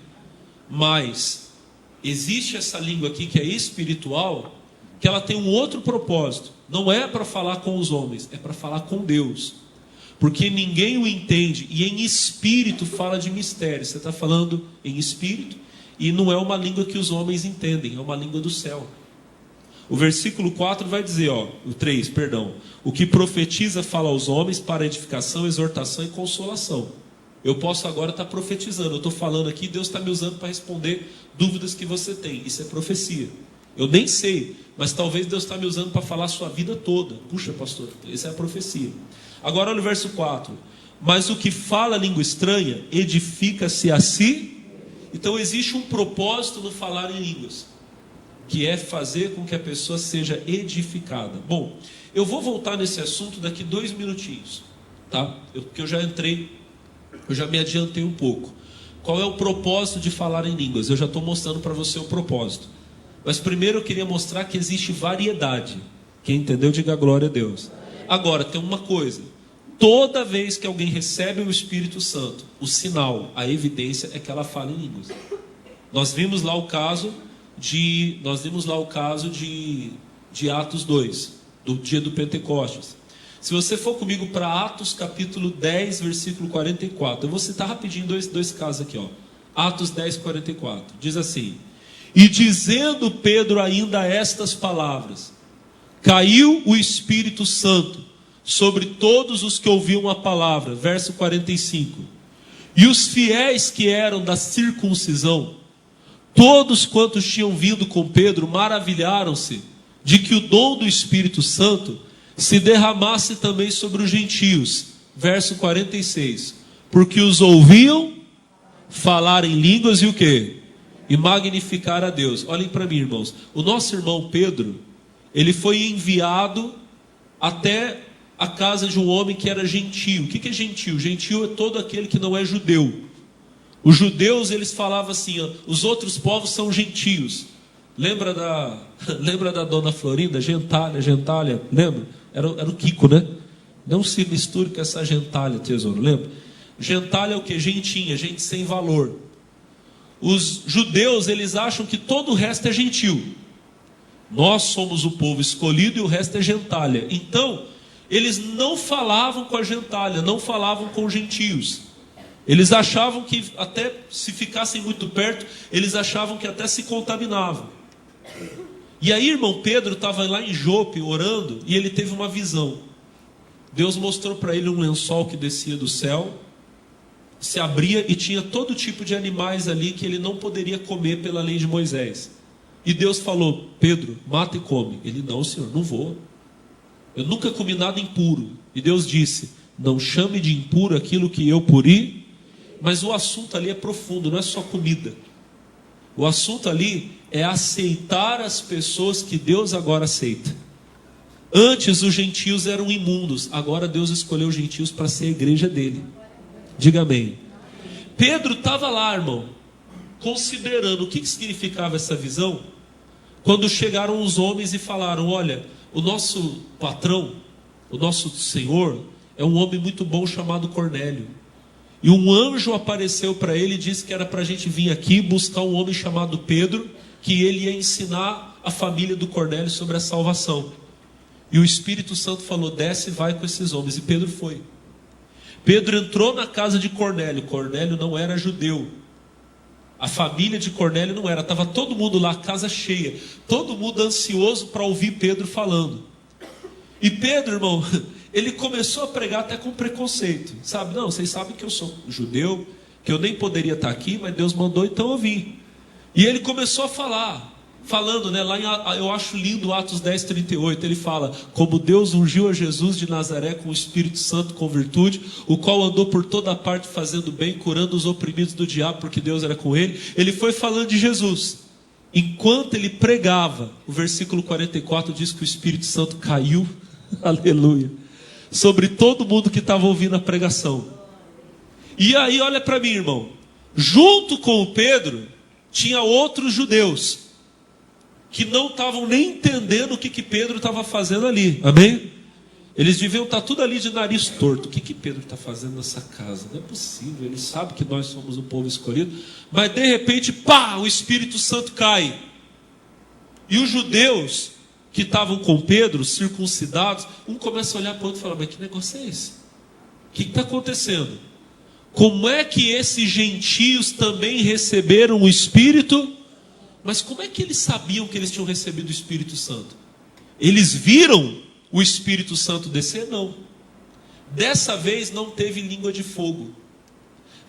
Mas existe essa língua aqui que é espiritual, que ela tem um outro propósito. Não é para falar com os homens, é para falar com Deus. porque ninguém o entende, e em espírito fala de mistério. Você está falando em espírito, e não é uma língua que os homens entendem, é uma língua do céu. O versículo 4 vai dizer, o 3, perdão. O que profetiza fala aos homens para edificação, exortação e consolação. Eu posso agora estar profetizando, eu estou falando aqui, Deus está me usando para responder dúvidas que você tem. Isso é profecia. Eu nem sei, mas talvez Deus está me usando para falar a sua vida toda. Puxa, pastor, essa é a profecia. Agora olha o verso 4. Mas o que fala língua estranha, edifica-se a si. Então existe um propósito no falar em línguas, que é fazer com que a pessoa seja edificada. Bom, eu vou voltar nesse assunto daqui 2 minutinhos, tá? Porque eu já me adiantei um pouco. Qual é o propósito de falar em línguas? Eu já estou mostrando para você o propósito. Mas primeiro eu queria mostrar que existe variedade. Quem entendeu, diga glória a Deus. Agora, tem uma coisa. Toda vez que alguém recebe o Espírito Santo, o sinal, a evidência é que ela fala em línguas. Nós vimos lá o caso de Atos 2, do dia do Pentecostes. Se você for comigo para Atos capítulo 10, versículo 44, eu vou citar rapidinho dois casos aqui, Atos 10, 44, diz assim: e dizendo Pedro ainda estas palavras, caiu o Espírito Santo sobre todos os que ouviam a palavra. Verso 45. E os fiéis que eram da circuncisão, todos quantos tinham vindo com Pedro, maravilharam-se de que o dom do Espírito Santo se derramasse também sobre os gentios. Verso 46. Porque os ouviam falar em línguas e o quê? E magnificar a Deus. Olhem para mim, irmãos. O nosso irmão Pedro, ele foi enviado até a casa de um homem que era gentio. O que é gentio? Gentio é todo aquele que não é judeu. Os judeus, eles falavam assim, os outros povos são gentios. Lembra da dona Florinda? Gentalha, lembra? Era o Kiko, né? Não se misture com essa gentalha, tesouro, lembra? Gentalha é o que? Gentinha, gente sem valor. Os judeus, eles acham que todo o resto é gentil. Nós somos o povo escolhido e o resto é gentalha. Então, eles não falavam com a gentalha, não falavam com os gentios. Eles achavam que até se ficassem muito perto, eles achavam que até se contaminavam. E aí, irmão Pedro estava lá em Jope orando e ele teve uma visão. Deus mostrou para ele um lençol que descia do céu, se abria e tinha todo tipo de animais ali que ele não poderia comer pela lei de Moisés. E Deus falou: Pedro, mata e come. Ele: não, Senhor, não vou. Eu nunca comi nada impuro. E Deus disse: não chame de impuro aquilo que eu puri. Mas o assunto ali é profundo, não é só comida. O assunto ali é aceitar as pessoas que Deus agora aceita. Antes os gentios eram imundos, agora Deus escolheu os gentios para ser a igreja dele. Diga amém. Pedro estava lá, irmão, considerando o que significava essa visão, quando chegaram os homens e falaram: olha, o nosso patrão, o nosso Senhor, é um homem muito bom chamado Cornélio. E um anjo apareceu para ele e disse que era para a gente vir aqui buscar um homem chamado Pedro, que ele ia ensinar a família do Cornélio sobre a salvação. E o Espírito Santo falou: desce e vai com esses homens. E Pedro foi. Pedro entrou na casa de Cornélio. Cornélio não era judeu. A família de Cornélio não era. Estava todo mundo lá, casa cheia. Todo mundo ansioso para ouvir Pedro falando. E Pedro, irmão, ele começou a pregar até com preconceito. Sabe, não, vocês sabem que eu sou judeu, que eu nem poderia estar aqui, mas Deus mandou, então eu vim. E ele começou a falando, né, lá eu acho lindo Atos 10, 38, ele fala: como Deus ungiu a Jesus de Nazaré com o Espírito Santo com virtude, o qual andou por toda parte fazendo bem, curando os oprimidos do diabo, porque Deus era com ele. Ele foi falando de Jesus. Enquanto ele pregava, o versículo 44 diz que o Espírito Santo caiu, aleluia, sobre todo mundo que estava ouvindo a pregação. E aí, olha para mim, irmão, junto com o Pedro, tinha outros judeus, que não estavam nem entendendo o que Pedro estava fazendo ali, amém? Eles deviam estar tudo ali de nariz torto. O que Pedro está fazendo nessa casa? Não é possível, ele sabe que nós somos o povo escolhido. Mas de repente, pá, o Espírito Santo cai. E os judeus que estavam com Pedro, circuncidados, um começa a olhar para o outro e fala: mas que negócio é esse? que está acontecendo? Como é que esses gentios também receberam o Espírito? Mas como é que eles sabiam que eles tinham recebido o Espírito Santo? Eles viram o Espírito Santo descer? Não. Dessa vez não teve língua de fogo.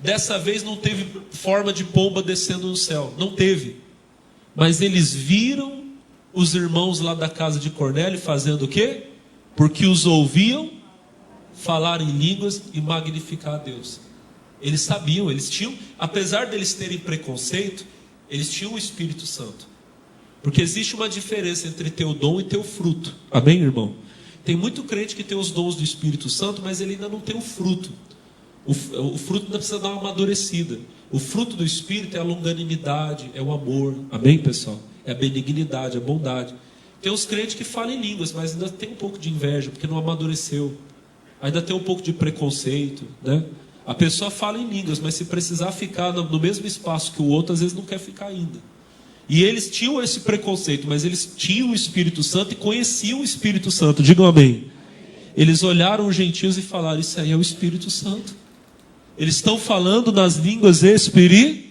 Dessa vez não teve forma de pomba descendo no céu. Não teve. Mas eles viram os irmãos lá da casa de Cornélio fazendo o quê? Porque os ouviam falar em línguas e magnificar a Deus. Eles sabiam, eles tinham, apesar deles terem preconceito, eles tinham o Espírito Santo. Porque existe uma diferença entre ter o dom e ter o fruto. Amém, irmão? Tem muito crente que tem os dons do Espírito Santo, mas ele ainda não tem o fruto. O fruto ainda precisa dar uma amadurecida. O fruto do Espírito é a longanimidade, é o amor. Amém, pessoal? É a benignidade, a bondade. Tem os crentes que falam em línguas, mas ainda tem um pouco de inveja, porque não amadureceu. Ainda tem um pouco de preconceito, né? A pessoa fala em línguas, mas se precisar ficar no mesmo espaço que o outro, às vezes não quer ficar ainda. E eles tinham esse preconceito, mas eles tinham o Espírito Santo e conheciam o Espírito Santo. Digam amém. Eles olharam os gentios e falaram: isso aí é o Espírito Santo. Eles estão falando nas línguas espirituais.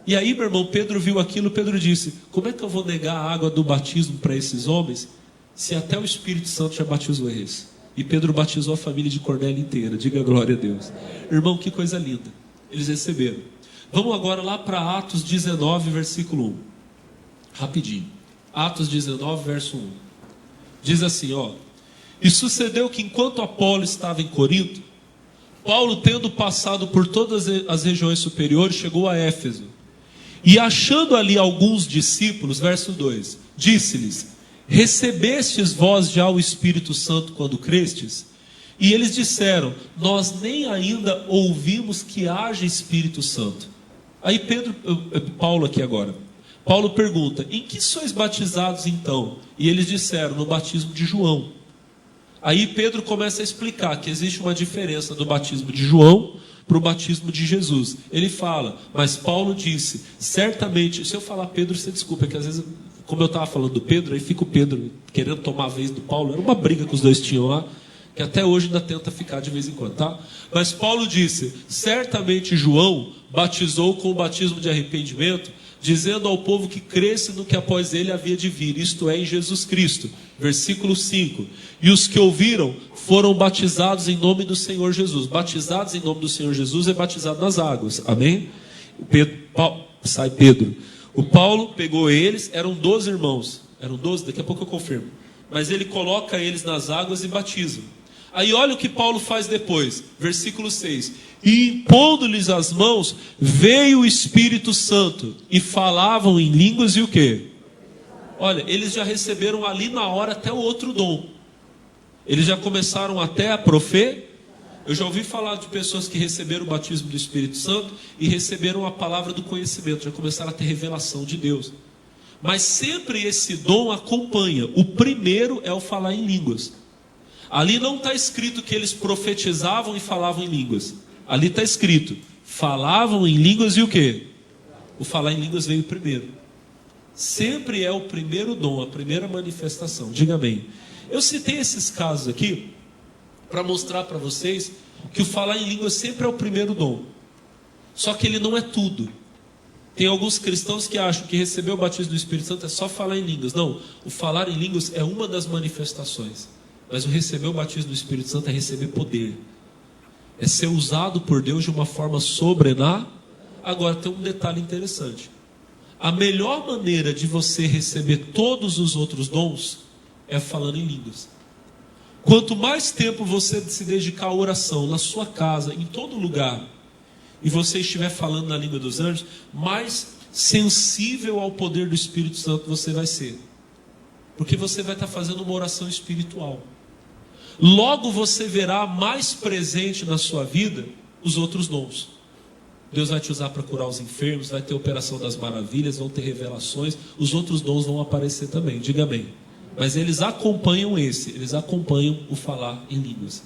E aí, meu irmão, Pedro viu aquilo. Pedro disse: como é que eu vou negar a água do batismo para esses homens, se até o Espírito Santo já batizou eles? E Pedro batizou a família de Cornélio inteira. Diga glória a Deus. Irmão, que coisa linda. Eles receberam. Vamos agora lá para Atos 19, versículo 1. Rapidinho. Atos 19, verso 1. Diz assim, ó: e sucedeu que enquanto Apolo estava em Corinto, Paulo, tendo passado por todas as regiões superiores, chegou a Éfeso. E achando ali alguns discípulos, verso 2, disse-lhes: recebestes vós já o Espírito Santo quando crestes? E eles disseram: nós nem ainda ouvimos que haja Espírito Santo. Aí Paulo aqui agora. Paulo pergunta: em que sois batizados então? E eles disseram: no batismo de João. Aí Pedro começa a explicar que existe uma diferença do batismo de João para o batismo de Jesus. Ele fala: mas Paulo disse, certamente... Se eu falar Pedro, você desculpa, é que às vezes, como eu estava falando do Pedro, aí fica o Pedro querendo tomar a vez do Paulo. Era uma briga que os dois tinham lá, que até hoje ainda tenta ficar de vez em quando, tá? Mas Paulo disse: certamente João batizou com o batismo de arrependimento, dizendo ao povo que cresce no que após ele havia de vir, isto é, em Jesus Cristo. Versículo 5. E os que ouviram foram batizados em nome do Senhor Jesus. Batizados em nome do Senhor Jesus é batizado nas águas. Amém? Pedro. O Paulo pegou eles, eram 12 irmãos. Eram 12, daqui a pouco eu confirmo. Mas ele coloca eles nas águas e batiza. Aí olha o que Paulo faz depois. Versículo 6. E impondo-lhes as mãos, veio o Espírito Santo, e falavam em línguas e o quê? Olha, eles já receberam ali na hora até o outro dom. Eles já começaram até a profetizar. Eu já ouvi falar de pessoas que receberam o batismo do Espírito Santo e receberam a palavra do conhecimento, já começaram a ter revelação de Deus. Mas sempre esse dom acompanha. O primeiro é o falar em línguas. Ali não está escrito que eles profetizavam e falavam em línguas. Ali está escrito: falavam em línguas e o quê? O falar em línguas veio primeiro. Sempre é o primeiro dom, a primeira manifestação. Diga amém. Eu citei esses casos aqui para mostrar para vocês que o falar em línguas sempre é o primeiro dom. Só que ele não é tudo. Tem alguns cristãos que acham que receber o batismo do Espírito Santo é só falar em línguas. Não, o falar em línguas é uma das manifestações. Mas o receber o batismo do Espírito Santo é receber poder. É ser usado por Deus de uma forma sobrenatural. Agora tem um detalhe interessante. A melhor maneira de você receber todos os outros dons é falando em línguas. Quanto mais tempo você se dedicar à oração, na sua casa, em todo lugar, e você estiver falando na língua dos anjos, mais sensível ao poder do Espírito Santo você vai ser. Porque você vai estar fazendo uma oração espiritual. Logo você verá mais presente na sua vida os outros dons. Deus vai te usar para curar os enfermos, vai ter operação das maravilhas, vão ter revelações, os outros dons vão aparecer também, diga amém. Mas eles acompanham eles acompanham o falar em línguas.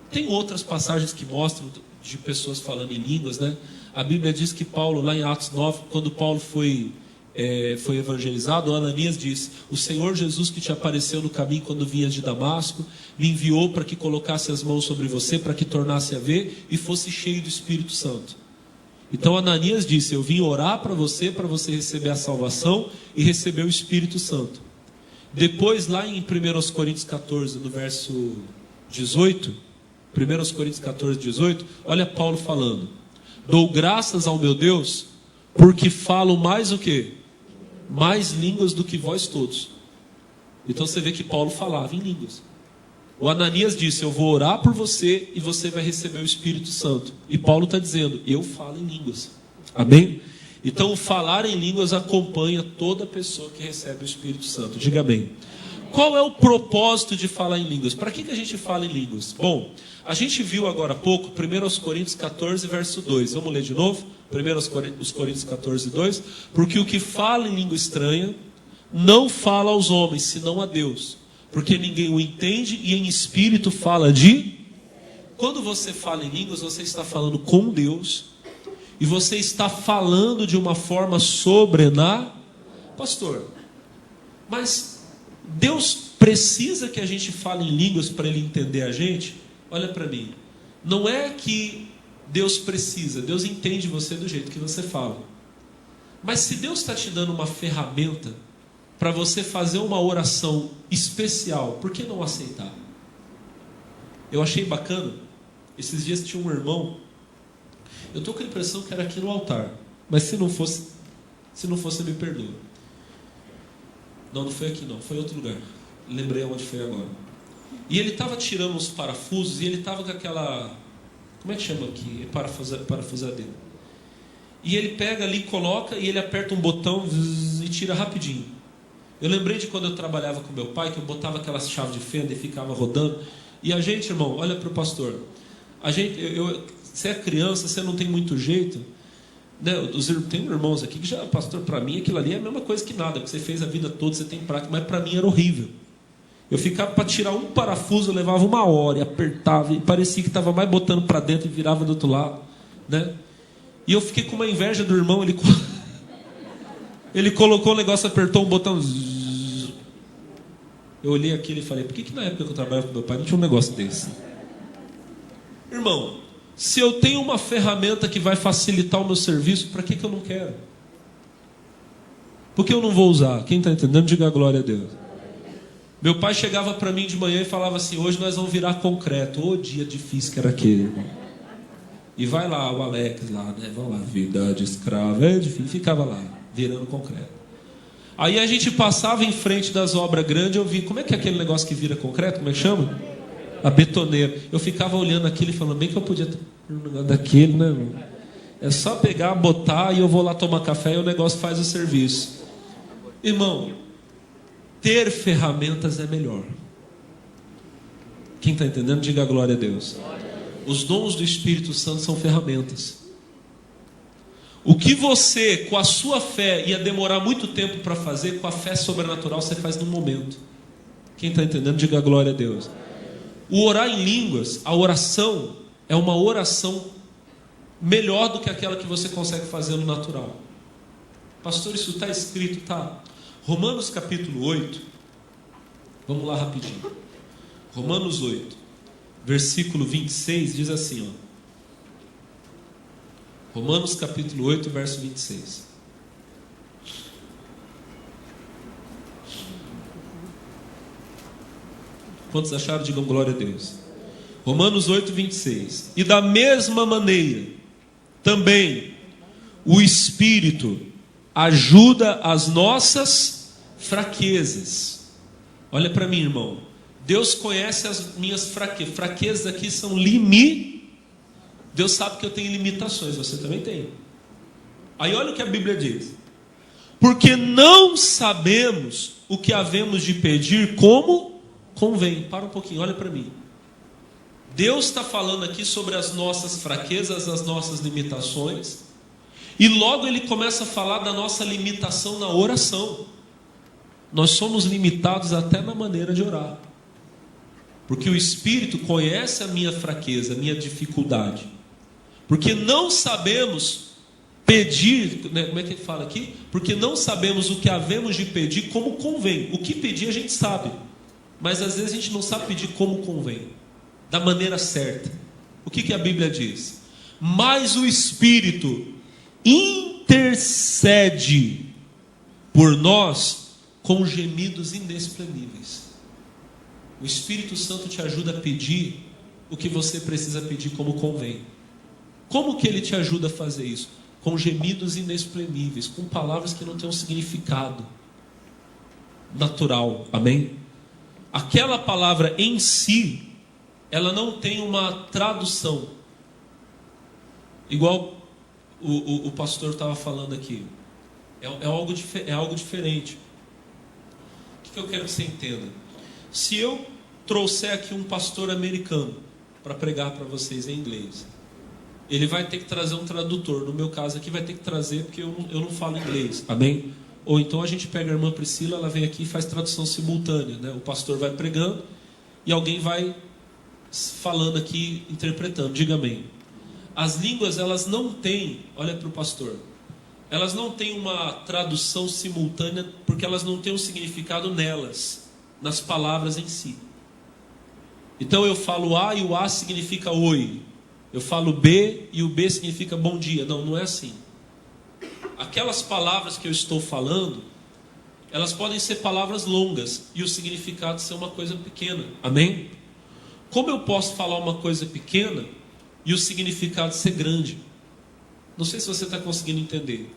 Tem outras passagens que mostram de pessoas falando em línguas, né? A Bíblia diz que Paulo, lá em Atos 9, quando Paulo foi foi evangelizado, o Ananias disse: o Senhor Jesus que te apareceu no caminho quando vinhas de Damasco, me enviou para que colocasse as mãos sobre você, para que tornasse a ver e fosse cheio do Espírito Santo. Então Ananias disse: eu vim orar para você receber a salvação e receber o Espírito Santo. Depois, lá em 1 Coríntios 14, no verso 18, 1 Coríntios 14, 18, olha Paulo falando: dou graças ao meu Deus, porque falo mais o quê? Mais línguas do que vós todos. Então você vê que Paulo falava em línguas. O Ananias disse: eu vou orar por você e você vai receber o Espírito Santo. E Paulo está dizendo: eu falo em línguas. Amém? Então o falar em línguas acompanha toda pessoa que recebe o Espírito Santo. Diga amém. Qual é o propósito de falar em línguas? Para que a gente fala em línguas? Bom, a gente viu agora há pouco 1 Coríntios 14, verso 2. Vamos ler de novo? 1 Coríntios 14, 2. Porque o que fala em língua estranha não fala aos homens, senão a Deus. Porque ninguém o entende e em espírito fala de... Quando você fala em línguas, você está falando com Deus. E você está falando de uma forma sobrenatural. Pastor, mas Deus precisa que a gente fale em línguas para Ele entender a gente? Olha para mim. Não é que Deus precisa. Deus entende você do jeito que você fala. Mas se Deus está te dando uma ferramenta para você fazer uma oração especial, por que não aceitar? Eu achei bacana. Esses dias tinha um irmão. Eu estou com a impressão que era aqui no altar. Mas se não fosse, me perdoa. Não foi aqui não, foi em outro lugar. Lembrei onde foi agora. E ele estava tirando uns parafusos e ele estava com aquela... Como é que chama aqui? Parafusadeira. E ele pega ali, coloca e ele aperta um botão e tira rapidinho. Eu lembrei de quando eu trabalhava com meu pai, que eu botava aquelas chaves de fenda e ficava rodando. E a gente, irmão, olha para o pastor. Você é criança, você não tem muito jeito. Né? Tem irmãos aqui que já, pastor, para mim aquilo ali é a mesma coisa que nada, porque você fez a vida toda, você tem prática, mas para mim era horrível. Eu ficava para tirar um parafuso, eu levava 1 hora e apertava, e parecia que estava mais botando para dentro e virava do outro lado. Né? E eu fiquei com uma inveja do irmão, ele colocou o negócio, apertou um botão. Eu olhei aquilo e falei: por que na época que eu trabalhava com meu pai não tinha um negócio desse? Irmão, se eu tenho uma ferramenta que vai facilitar o meu serviço, para que eu não quero? Por que eu não vou usar? Quem está entendendo, diga a glória a Deus. Meu pai chegava para mim de manhã e falava assim: hoje nós vamos virar concreto. Ô dia difícil que era aquele, irmão. E vai lá o Alex lá, né? Vamos lá, vida de escravo, é difícil. Ficava lá, virando concreto. Aí a gente passava em frente das obras grandes, eu vi, como é que é aquele negócio que vira concreto? Como é que chama? A betoneira. Eu ficava olhando aquilo e falando: bem que eu podia ter um negócio daquele, né, irmão? É só pegar, botar e eu vou lá tomar café e o negócio faz o serviço. Irmão, ter ferramentas é melhor. Quem está entendendo, diga a glória a Deus. Os dons do Espírito Santo são ferramentas. O que você, com a sua fé, ia demorar muito tempo para fazer, com a fé sobrenatural você faz num momento. Quem está entendendo, diga a glória a Deus. O orar em línguas, a oração, é uma oração melhor do que aquela que você consegue fazer no natural. Pastor, isso está escrito, tá? Romanos capítulo 8. Vamos lá rapidinho. Romanos 8, versículo 26, diz assim, ó. Romanos capítulo 8, verso 26. Quantos acharam? Digam glória a Deus. Romanos 8, 26. E da mesma maneira, também, o Espírito ajuda as nossas fraquezas. Olha para mim, irmão. Deus conhece as minhas fraquezas. Fraquezas aqui são limitações. Deus sabe que eu tenho limitações, você também tem. Aí olha o que a Bíblia diz: porque não sabemos o que havemos de pedir como convém. Para um pouquinho, olha para mim. Deus está falando aqui sobre as nossas fraquezas, as nossas limitações. E logo Ele começa a falar da nossa limitação na oração. Nós somos limitados até na maneira de orar. Porque o Espírito conhece a minha fraqueza, a minha dificuldade. Porque não sabemos pedir, né, como é que ele fala aqui? Porque não sabemos o que havemos de pedir como convém. O que pedir a gente sabe, mas às vezes a gente não sabe pedir como convém, da maneira certa. O que a Bíblia diz? Mas o Espírito intercede por nós com gemidos inexprimíveis. O Espírito Santo te ajuda a pedir o que você precisa pedir como convém. Como que ele te ajuda a fazer isso? Com gemidos inexprimíveis, com palavras que não têm um significado natural. Amém? Aquela palavra em si, ela não tem uma tradução. Igual o pastor estava falando aqui. É algo diferente. O que eu quero que você entenda? Se eu trouxer aqui um pastor americano para pregar para vocês em inglês, ele vai ter que trazer um tradutor. No meu caso aqui vai ter que trazer, porque eu não falo inglês. Amém? Ou então a gente pega a irmã Priscila, ela vem aqui e faz tradução simultânea, né? O pastor vai pregando e alguém vai falando aqui, interpretando. Diga amém. As línguas, elas não têm, olha para o pastor, elas não têm uma tradução simultânea, porque elas não têm um significado nelas, nas palavras em si. Então eu falo A e o A significa oi. Eu falo B e o B significa bom dia. Não, não é assim. Aquelas palavras que eu estou falando, elas podem ser palavras longas e o significado ser uma coisa pequena. Amém? Como eu posso falar uma coisa pequena e o significado ser grande? Não sei se você está conseguindo entender.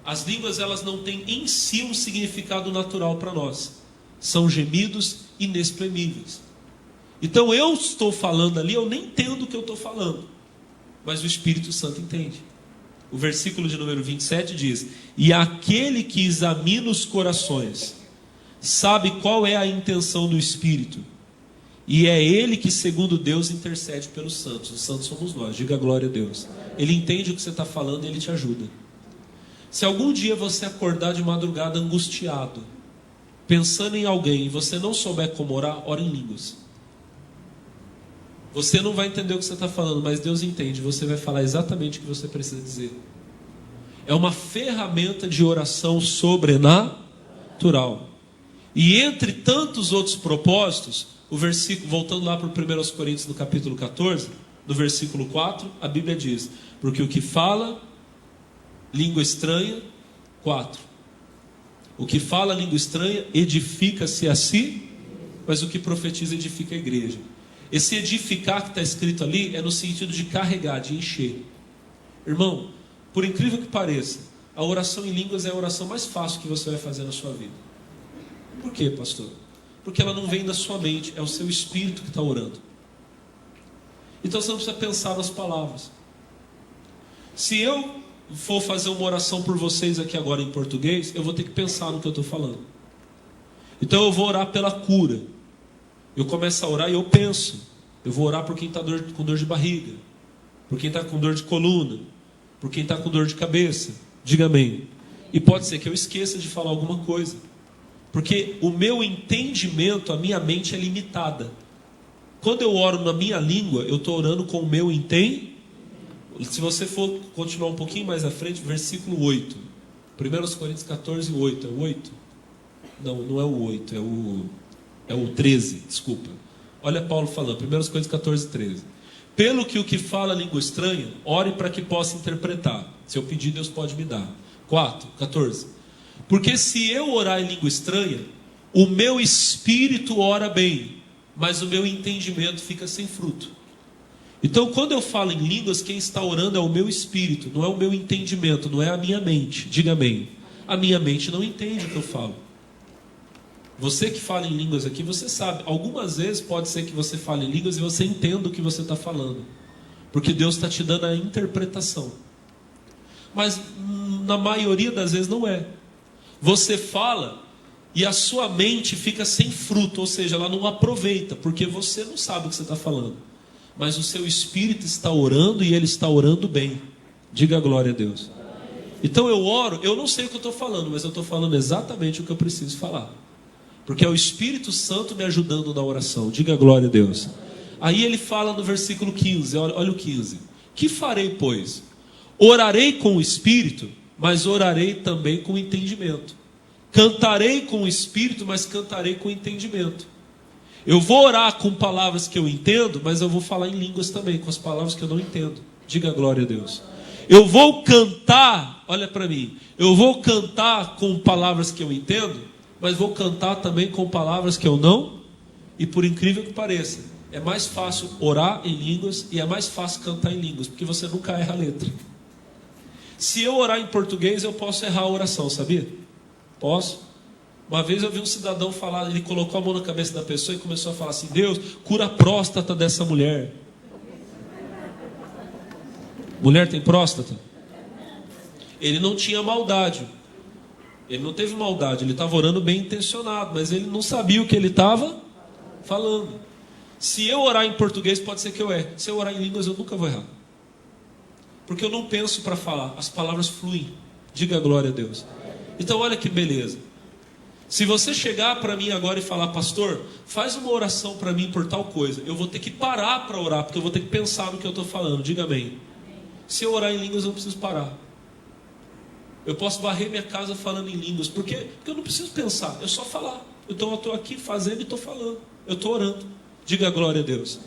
As línguas, elas não têm em si um significado natural para nós. São gemidos inexprimíveis. Então eu estou falando ali, eu nem entendo o que eu estou falando, mas o Espírito Santo entende. O versículo de número 27 diz: e aquele que examina os corações sabe qual é a intenção do Espírito, e é ele que, segundo Deus, intercede pelos santos. Os santos somos nós. Diga glória a Deus. Ele entende o que você está falando e ele te ajuda. Se algum dia você acordar de madrugada angustiado, pensando em alguém, e você não souber como orar, ora em línguas. Você não vai entender o que você está falando, mas Deus entende. Você vai falar exatamente o que você precisa dizer. É uma ferramenta de oração sobrenatural. E entre tantos outros propósitos, o versículo, voltando lá para o 1 Coríntios, no capítulo 14, no versículo 4, a Bíblia diz: porque o que fala língua estranha, 4. O que fala língua estranha edifica-se a si, mas o que profetiza edifica a igreja. Esse edificar que está escrito ali é no sentido de carregar, de encher. Irmão, por incrível que pareça, a oração em línguas é a oração mais fácil que você vai fazer na sua vida. Por quê, pastor? Porque ela não vem da sua mente, é o seu espírito que está orando. Então você não precisa pensar nas palavras. Se eu for fazer uma oração por vocês aqui agora em português, eu vou ter que pensar no que eu estou falando. Então eu vou orar pela cura. Eu começo a orar e eu penso. Eu vou orar por quem está com dor de barriga, por quem está com dor de coluna, por quem está com dor de cabeça. Diga amém. E pode ser que eu esqueça de falar alguma coisa, porque o meu entendimento, a minha mente é limitada. Quando eu oro na minha língua, eu estou orando com o meu entendimento. Se você for continuar um pouquinho mais à frente, versículo 8. 1 Coríntios 14, 8. É o 8? Não, não é o 8, é o 13, desculpa. Olha Paulo falando, 1 Coríntios 14, 13. Pelo que o que fala língua estranha, ore para que possa interpretar. Se eu pedir, Deus pode me dar. 14. Porque se eu orar em língua estranha, o meu espírito ora bem, mas o meu entendimento fica sem fruto. Então, quando eu falo em línguas, quem está orando é o meu espírito, não é o meu entendimento, não é a minha mente. Diga amém. A minha mente não entende o que eu falo. Você que fala em línguas aqui, você sabe, algumas vezes pode ser que você fale em línguas e você entenda o que você está falando, porque Deus está te dando a interpretação. Mas na maioria das vezes não é. Você fala e a sua mente fica sem fruto, ou seja, ela não aproveita, porque você não sabe o que você está falando. Mas o seu espírito está orando e ele está orando bem. Diga glória a Deus. Então eu oro, eu não sei o que eu estou falando, mas eu estou falando exatamente o que eu preciso falar, porque é o Espírito Santo me ajudando na oração. Diga glória a Deus. Aí ele fala no versículo 15, olha o 15. Que farei, pois? Orarei com o Espírito, mas orarei também com entendimento. Cantarei com o Espírito, mas cantarei com entendimento. Eu vou orar com palavras que eu entendo, mas eu vou falar em línguas também, com as palavras que eu não entendo. Diga glória a Deus. Eu vou cantar, olha para mim, eu vou cantar com palavras que eu entendo, mas vou cantar também com palavras que eu não. E por incrível que pareça, é mais fácil orar em línguas e é mais fácil cantar em línguas, porque você nunca erra a letra. Se eu orar em português, eu posso errar a oração, sabia? Posso. Uma vez eu vi um cidadão falar, ele colocou a mão na cabeça da pessoa e começou a falar assim: Deus, cura a próstata dessa mulher. Mulher tem próstata? Ele não tinha maldade. Ele não teve maldade, ele estava orando bem intencionado, mas ele não sabia o que ele estava falando. Se eu orar em português, pode ser que eu erre. Se eu orar em línguas, eu nunca vou errar. Porque eu não penso para falar, as palavras fluem. Diga glória a Deus. Então olha que beleza. Se você chegar para mim agora e falar: pastor, faz uma oração para mim por tal coisa, eu vou ter que parar para orar, porque eu vou ter que pensar no que eu estou falando. Diga amém. Se eu orar em línguas, eu não preciso parar. Eu posso varrer minha casa falando em línguas. Por quê? Porque eu não preciso pensar, eu só falar. Então eu estou aqui fazendo e estou falando. Eu estou orando. Diga glória a Deus.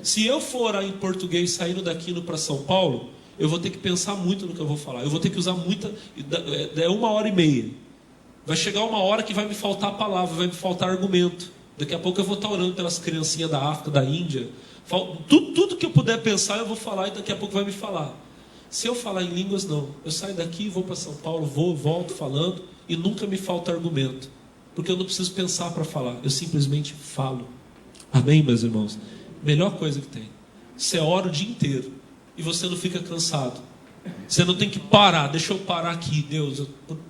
Se eu for orar em português saindo daqui indo para São Paulo, eu vou ter que pensar muito no que eu vou falar. Eu vou ter que usar muita... É 1h30. Vai chegar uma hora que vai me faltar palavra, vai me faltar argumento. Daqui a pouco eu vou estar orando pelas criancinhas da África, da Índia. Tudo que eu puder pensar eu vou falar, e daqui a pouco vai me falar. Se eu falar em línguas, não. Eu saio daqui, vou para São Paulo, volto falando, e nunca me falta argumento. Porque eu não preciso pensar para falar, eu simplesmente falo. Amém, meus irmãos? Melhor coisa que tem. Você ora o dia inteiro e você não fica cansado. Você não tem que parar, deixa eu parar aqui, Deus,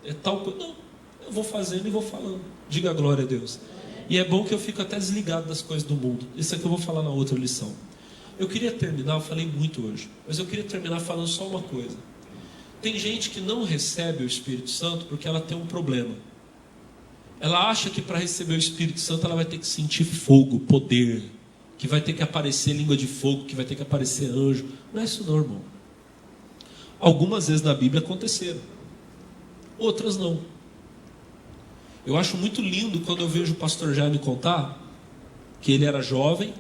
é tal coisa. Não. Eu vou fazendo e vou falando. Diga glória a Deus. E é bom que eu fico até desligado das coisas do mundo. Isso aqui eu vou falar na outra lição. Eu queria terminar, eu falei muito hoje, mas eu queria terminar falando só uma coisa. Tem gente que não recebe o Espírito Santo porque ela tem um problema. Ela acha que para receber o Espírito Santo ela vai ter que sentir fogo, poder, que vai ter que aparecer língua de fogo, que vai ter que aparecer anjo. Não é isso não, irmão. Algumas vezes na Bíblia aconteceram, outras não. Eu acho muito lindo quando eu vejo o pastor Jaime contar que ele era jovem,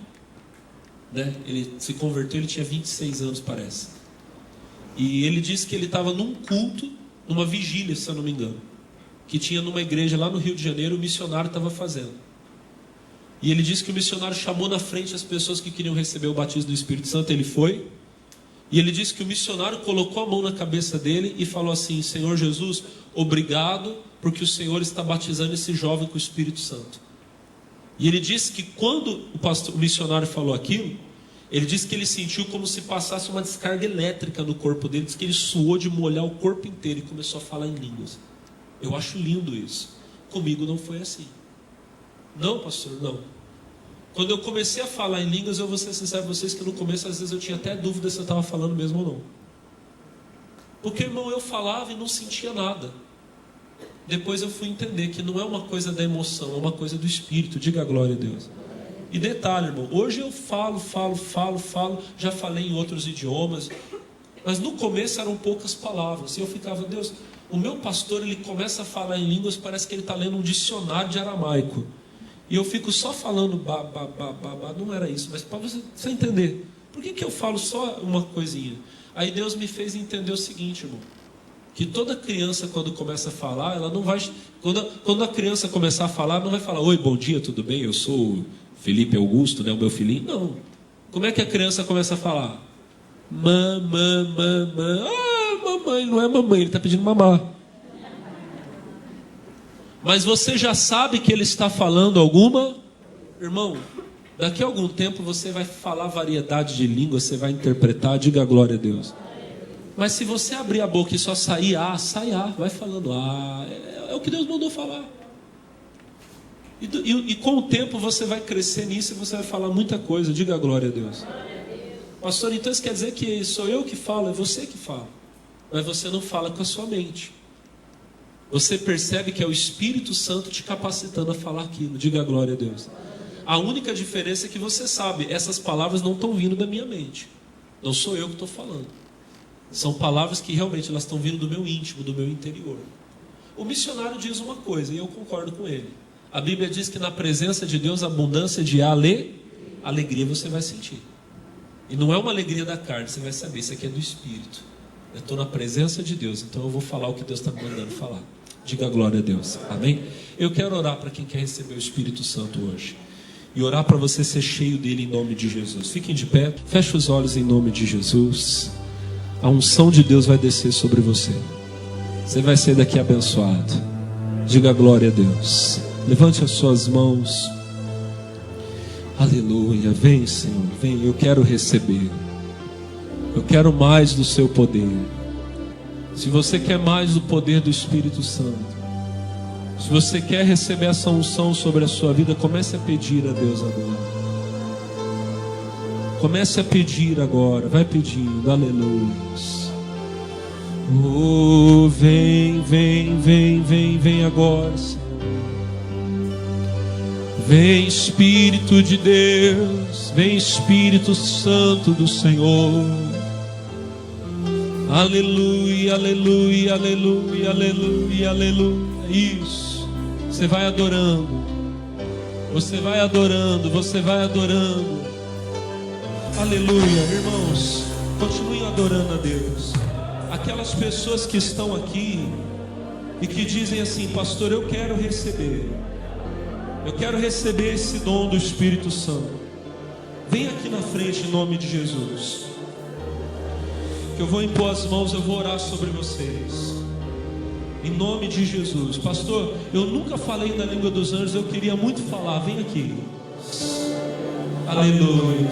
né? Ele se converteu, ele tinha 26 anos, parece. E ele disse que ele estava num culto, numa vigília, se eu não me engano, que tinha numa igreja lá no Rio de Janeiro, o missionário estava fazendo. E ele disse que o missionário chamou na frente as pessoas que queriam receber o batismo do Espírito Santo. Ele foi. E ele disse que o missionário colocou a mão na cabeça dele e falou assim: Senhor Jesus, obrigado, porque o Senhor está batizando esse jovem com o Espírito Santo. E ele disse que quando o missionário falou aquilo, ele disse que ele sentiu como se passasse uma descarga elétrica no corpo dele. Diz que ele suou de molhar o corpo inteiro e começou a falar em línguas. Eu acho lindo isso. Comigo não foi assim. Não, pastor, não. Quando eu comecei a falar em línguas, eu vou ser sincero a vocês que no começo às vezes eu tinha até dúvida se eu estava falando mesmo ou não. Porque, irmão, eu falava e não sentia nada. Depois eu fui entender que não é uma coisa da emoção, é uma coisa do Espírito. Diga glória a Deus. E detalhe, irmão, hoje eu falo, já falei em outros idiomas, mas no começo eram poucas palavras. E eu ficava: Deus, o meu pastor, ele começa a falar em línguas, parece que ele está lendo um dicionário de aramaico. E eu fico só falando não era isso, mas para você entender, por que eu falo só uma coisinha? Aí Deus me fez entender o seguinte, irmão, que toda criança quando começa a falar, ela não vai, quando a criança começar a falar, não vai falar: oi, bom dia, tudo bem? Eu sou o Felipe Augusto, né, o meu filhinho. Não. Como é que a criança começa a falar? Mamãe, não é mamãe, ele está pedindo mamar. Mas você já sabe que ele está falando alguma? Irmão, daqui a algum tempo você vai falar variedade de línguas, você vai interpretar. Diga glória a Deus. Mas se você abrir a boca e só sair sai vai falando é o que Deus mandou falar. E com o tempo você vai crescer nisso e você vai falar muita coisa. Diga glória a Deus. Pastor, então isso quer dizer que sou eu que falo, é você que fala. Mas você não fala com a sua mente. Você percebe que é o Espírito Santo te capacitando a falar aquilo. Diga glória a Deus. A única diferença é que você sabe, essas palavras não estão vindo da minha mente. Não sou eu que estou falando. São palavras que realmente elas estão vindo do meu íntimo, do meu interior. O missionário diz uma coisa, e eu concordo com ele. A Bíblia diz que na presença de Deus, abundância de alegria você vai sentir. E não é uma alegria da carne, você vai saber, isso aqui é do Espírito. Eu estou na presença de Deus, então eu vou falar o que Deus está me mandando falar. Diga glória a Deus, amém? Eu quero orar para quem quer receber o Espírito Santo hoje. E orar para você ser cheio dele em nome de Jesus. Fiquem de pé, feche os olhos em nome de Jesus. A unção de Deus vai descer sobre você. Você vai ser daqui abençoado. Diga glória a Deus. Levante as suas mãos. Aleluia. Vem, Senhor, vem. Eu quero receber. Eu quero mais do seu poder. Se você quer mais do poder do Espírito Santo, se você quer receber essa unção sobre a sua vida, comece a pedir a Deus agora. Comece a pedir agora. Vai pedindo. Aleluia. Oh, vem, vem, vem, vem, vem agora, Senhor. Vem, Espírito de Deus. Vem, Espírito Santo do Senhor. Aleluia, aleluia, aleluia, aleluia, aleluia. Isso. Você vai adorando. Você vai adorando. Você vai adorando. Aleluia, irmãos. Continuem adorando a Deus. Aquelas pessoas que estão aqui e que dizem assim: pastor, eu quero receber esse dom do Espírito Santo. Vem aqui na frente em nome de Jesus, que eu vou impor as mãos, eu vou orar sobre vocês em nome de Jesus. Pastor, eu nunca falei na língua dos anjos, eu queria muito falar. Vem aqui. Aleluia.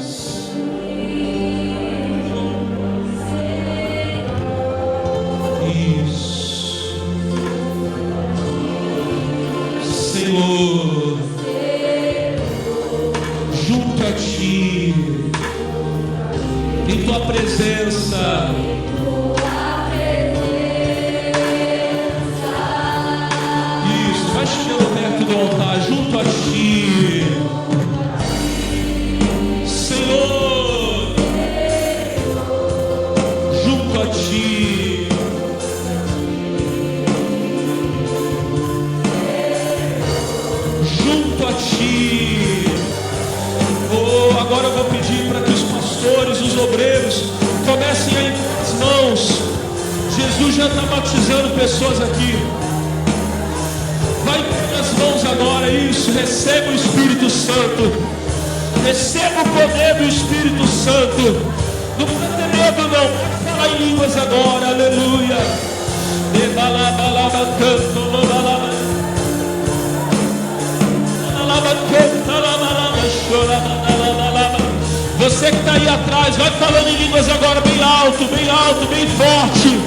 Senhor, junto a Ti, em Tua presença, isso, vai chegando perto do altar, junto a Ti, Senhor, junto a Ti. Oh, agora eu vou pedir para que os pastores, os obreiros comecem a impor as mãos. Jesus já está batizando pessoas aqui. Vai impor as mãos agora, isso. Receba o Espírito Santo. Receba o poder do Espírito Santo. Não precisa ter medo, não. Pode falar em línguas agora, aleluia. Você que está aí atrás, vai falando em línguas agora, bem alto, bem forte.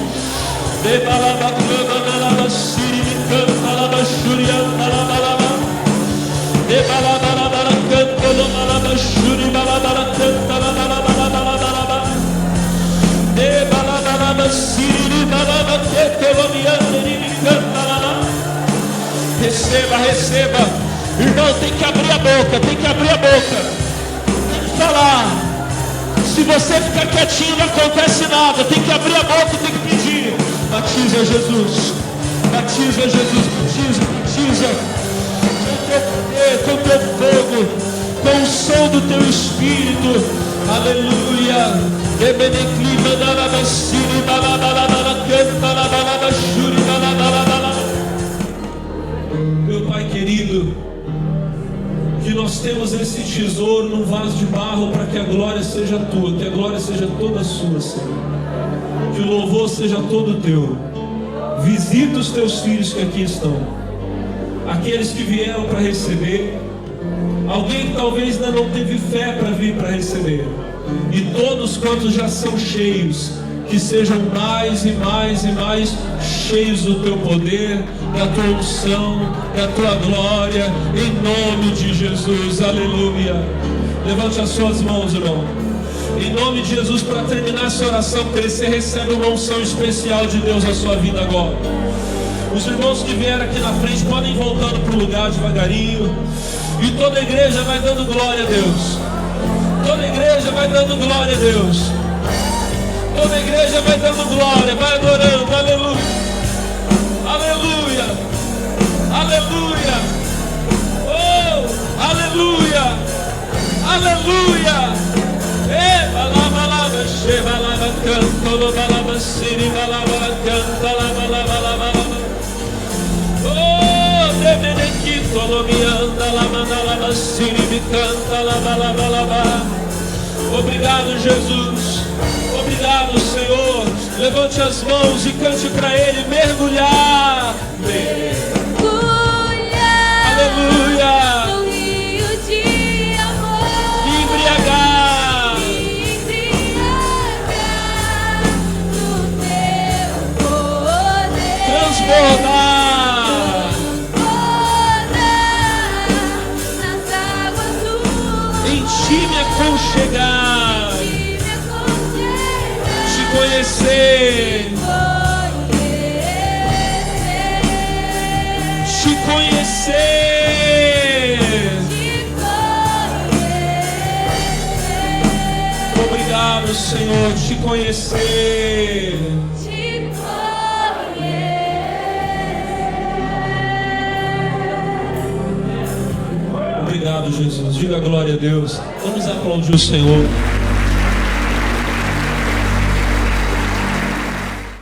Receba, receba. Irmão, tem que abrir a boca, tem que abrir a boca. Tem que falar. Se você ficar quietinho, não acontece nada. Tem que abrir a boca e tem que pedir. Batiza Jesus. Batiza Jesus. Batiza, batiza. Com teu poder, com teu fogo, com o som do teu Espírito. Aleluia. Meu Pai querido, que nós temos esse tesouro num vaso de barro para que a glória seja tua, que a glória seja toda sua, Senhor. Que o louvor seja todo teu. Visita os teus filhos que aqui estão, aqueles que vieram para receber, alguém que talvez ainda não teve fé para vir para receber, e todos quantos já são cheios, que sejam mais e mais e mais cheios do teu poder, da tua unção, da tua glória, em nome de Jesus, aleluia. Levante as suas mãos, irmão, em nome de Jesus. Para terminar essa oração, você recebe uma unção especial de Deus na sua vida agora. Os irmãos que vieram aqui na frente podem ir voltando para o lugar devagarinho, e toda a igreja vai dando glória a Deus. Toda a igreja vai dando glória a Deus. Toda a igreja vai dando glória, vai adorando. Aleluia. Aleluia. Aleluia. Oh, aleluia. Aleluia. Balaba, lava, che, balaba, canto, balaba, siri, balaba, canta, balaba, balaba. Oh, demenequito, lomianda, lamanda, lava, siri, me canta, balaba, balaba. Obrigado, Jesus. Obrigado, Senhor. Levante as mãos e cante para Ele. Mergulhar. Aleluia. No rio de amor. Embriagar. No teu poder. Transbordar. Nas águas do Em ti me aconchegar. Te conhecer. Te conhecer. Obrigado, Senhor, te conhecer. Obrigado, Jesus. Diga glória a Deus. Vamos aplaudir o Senhor.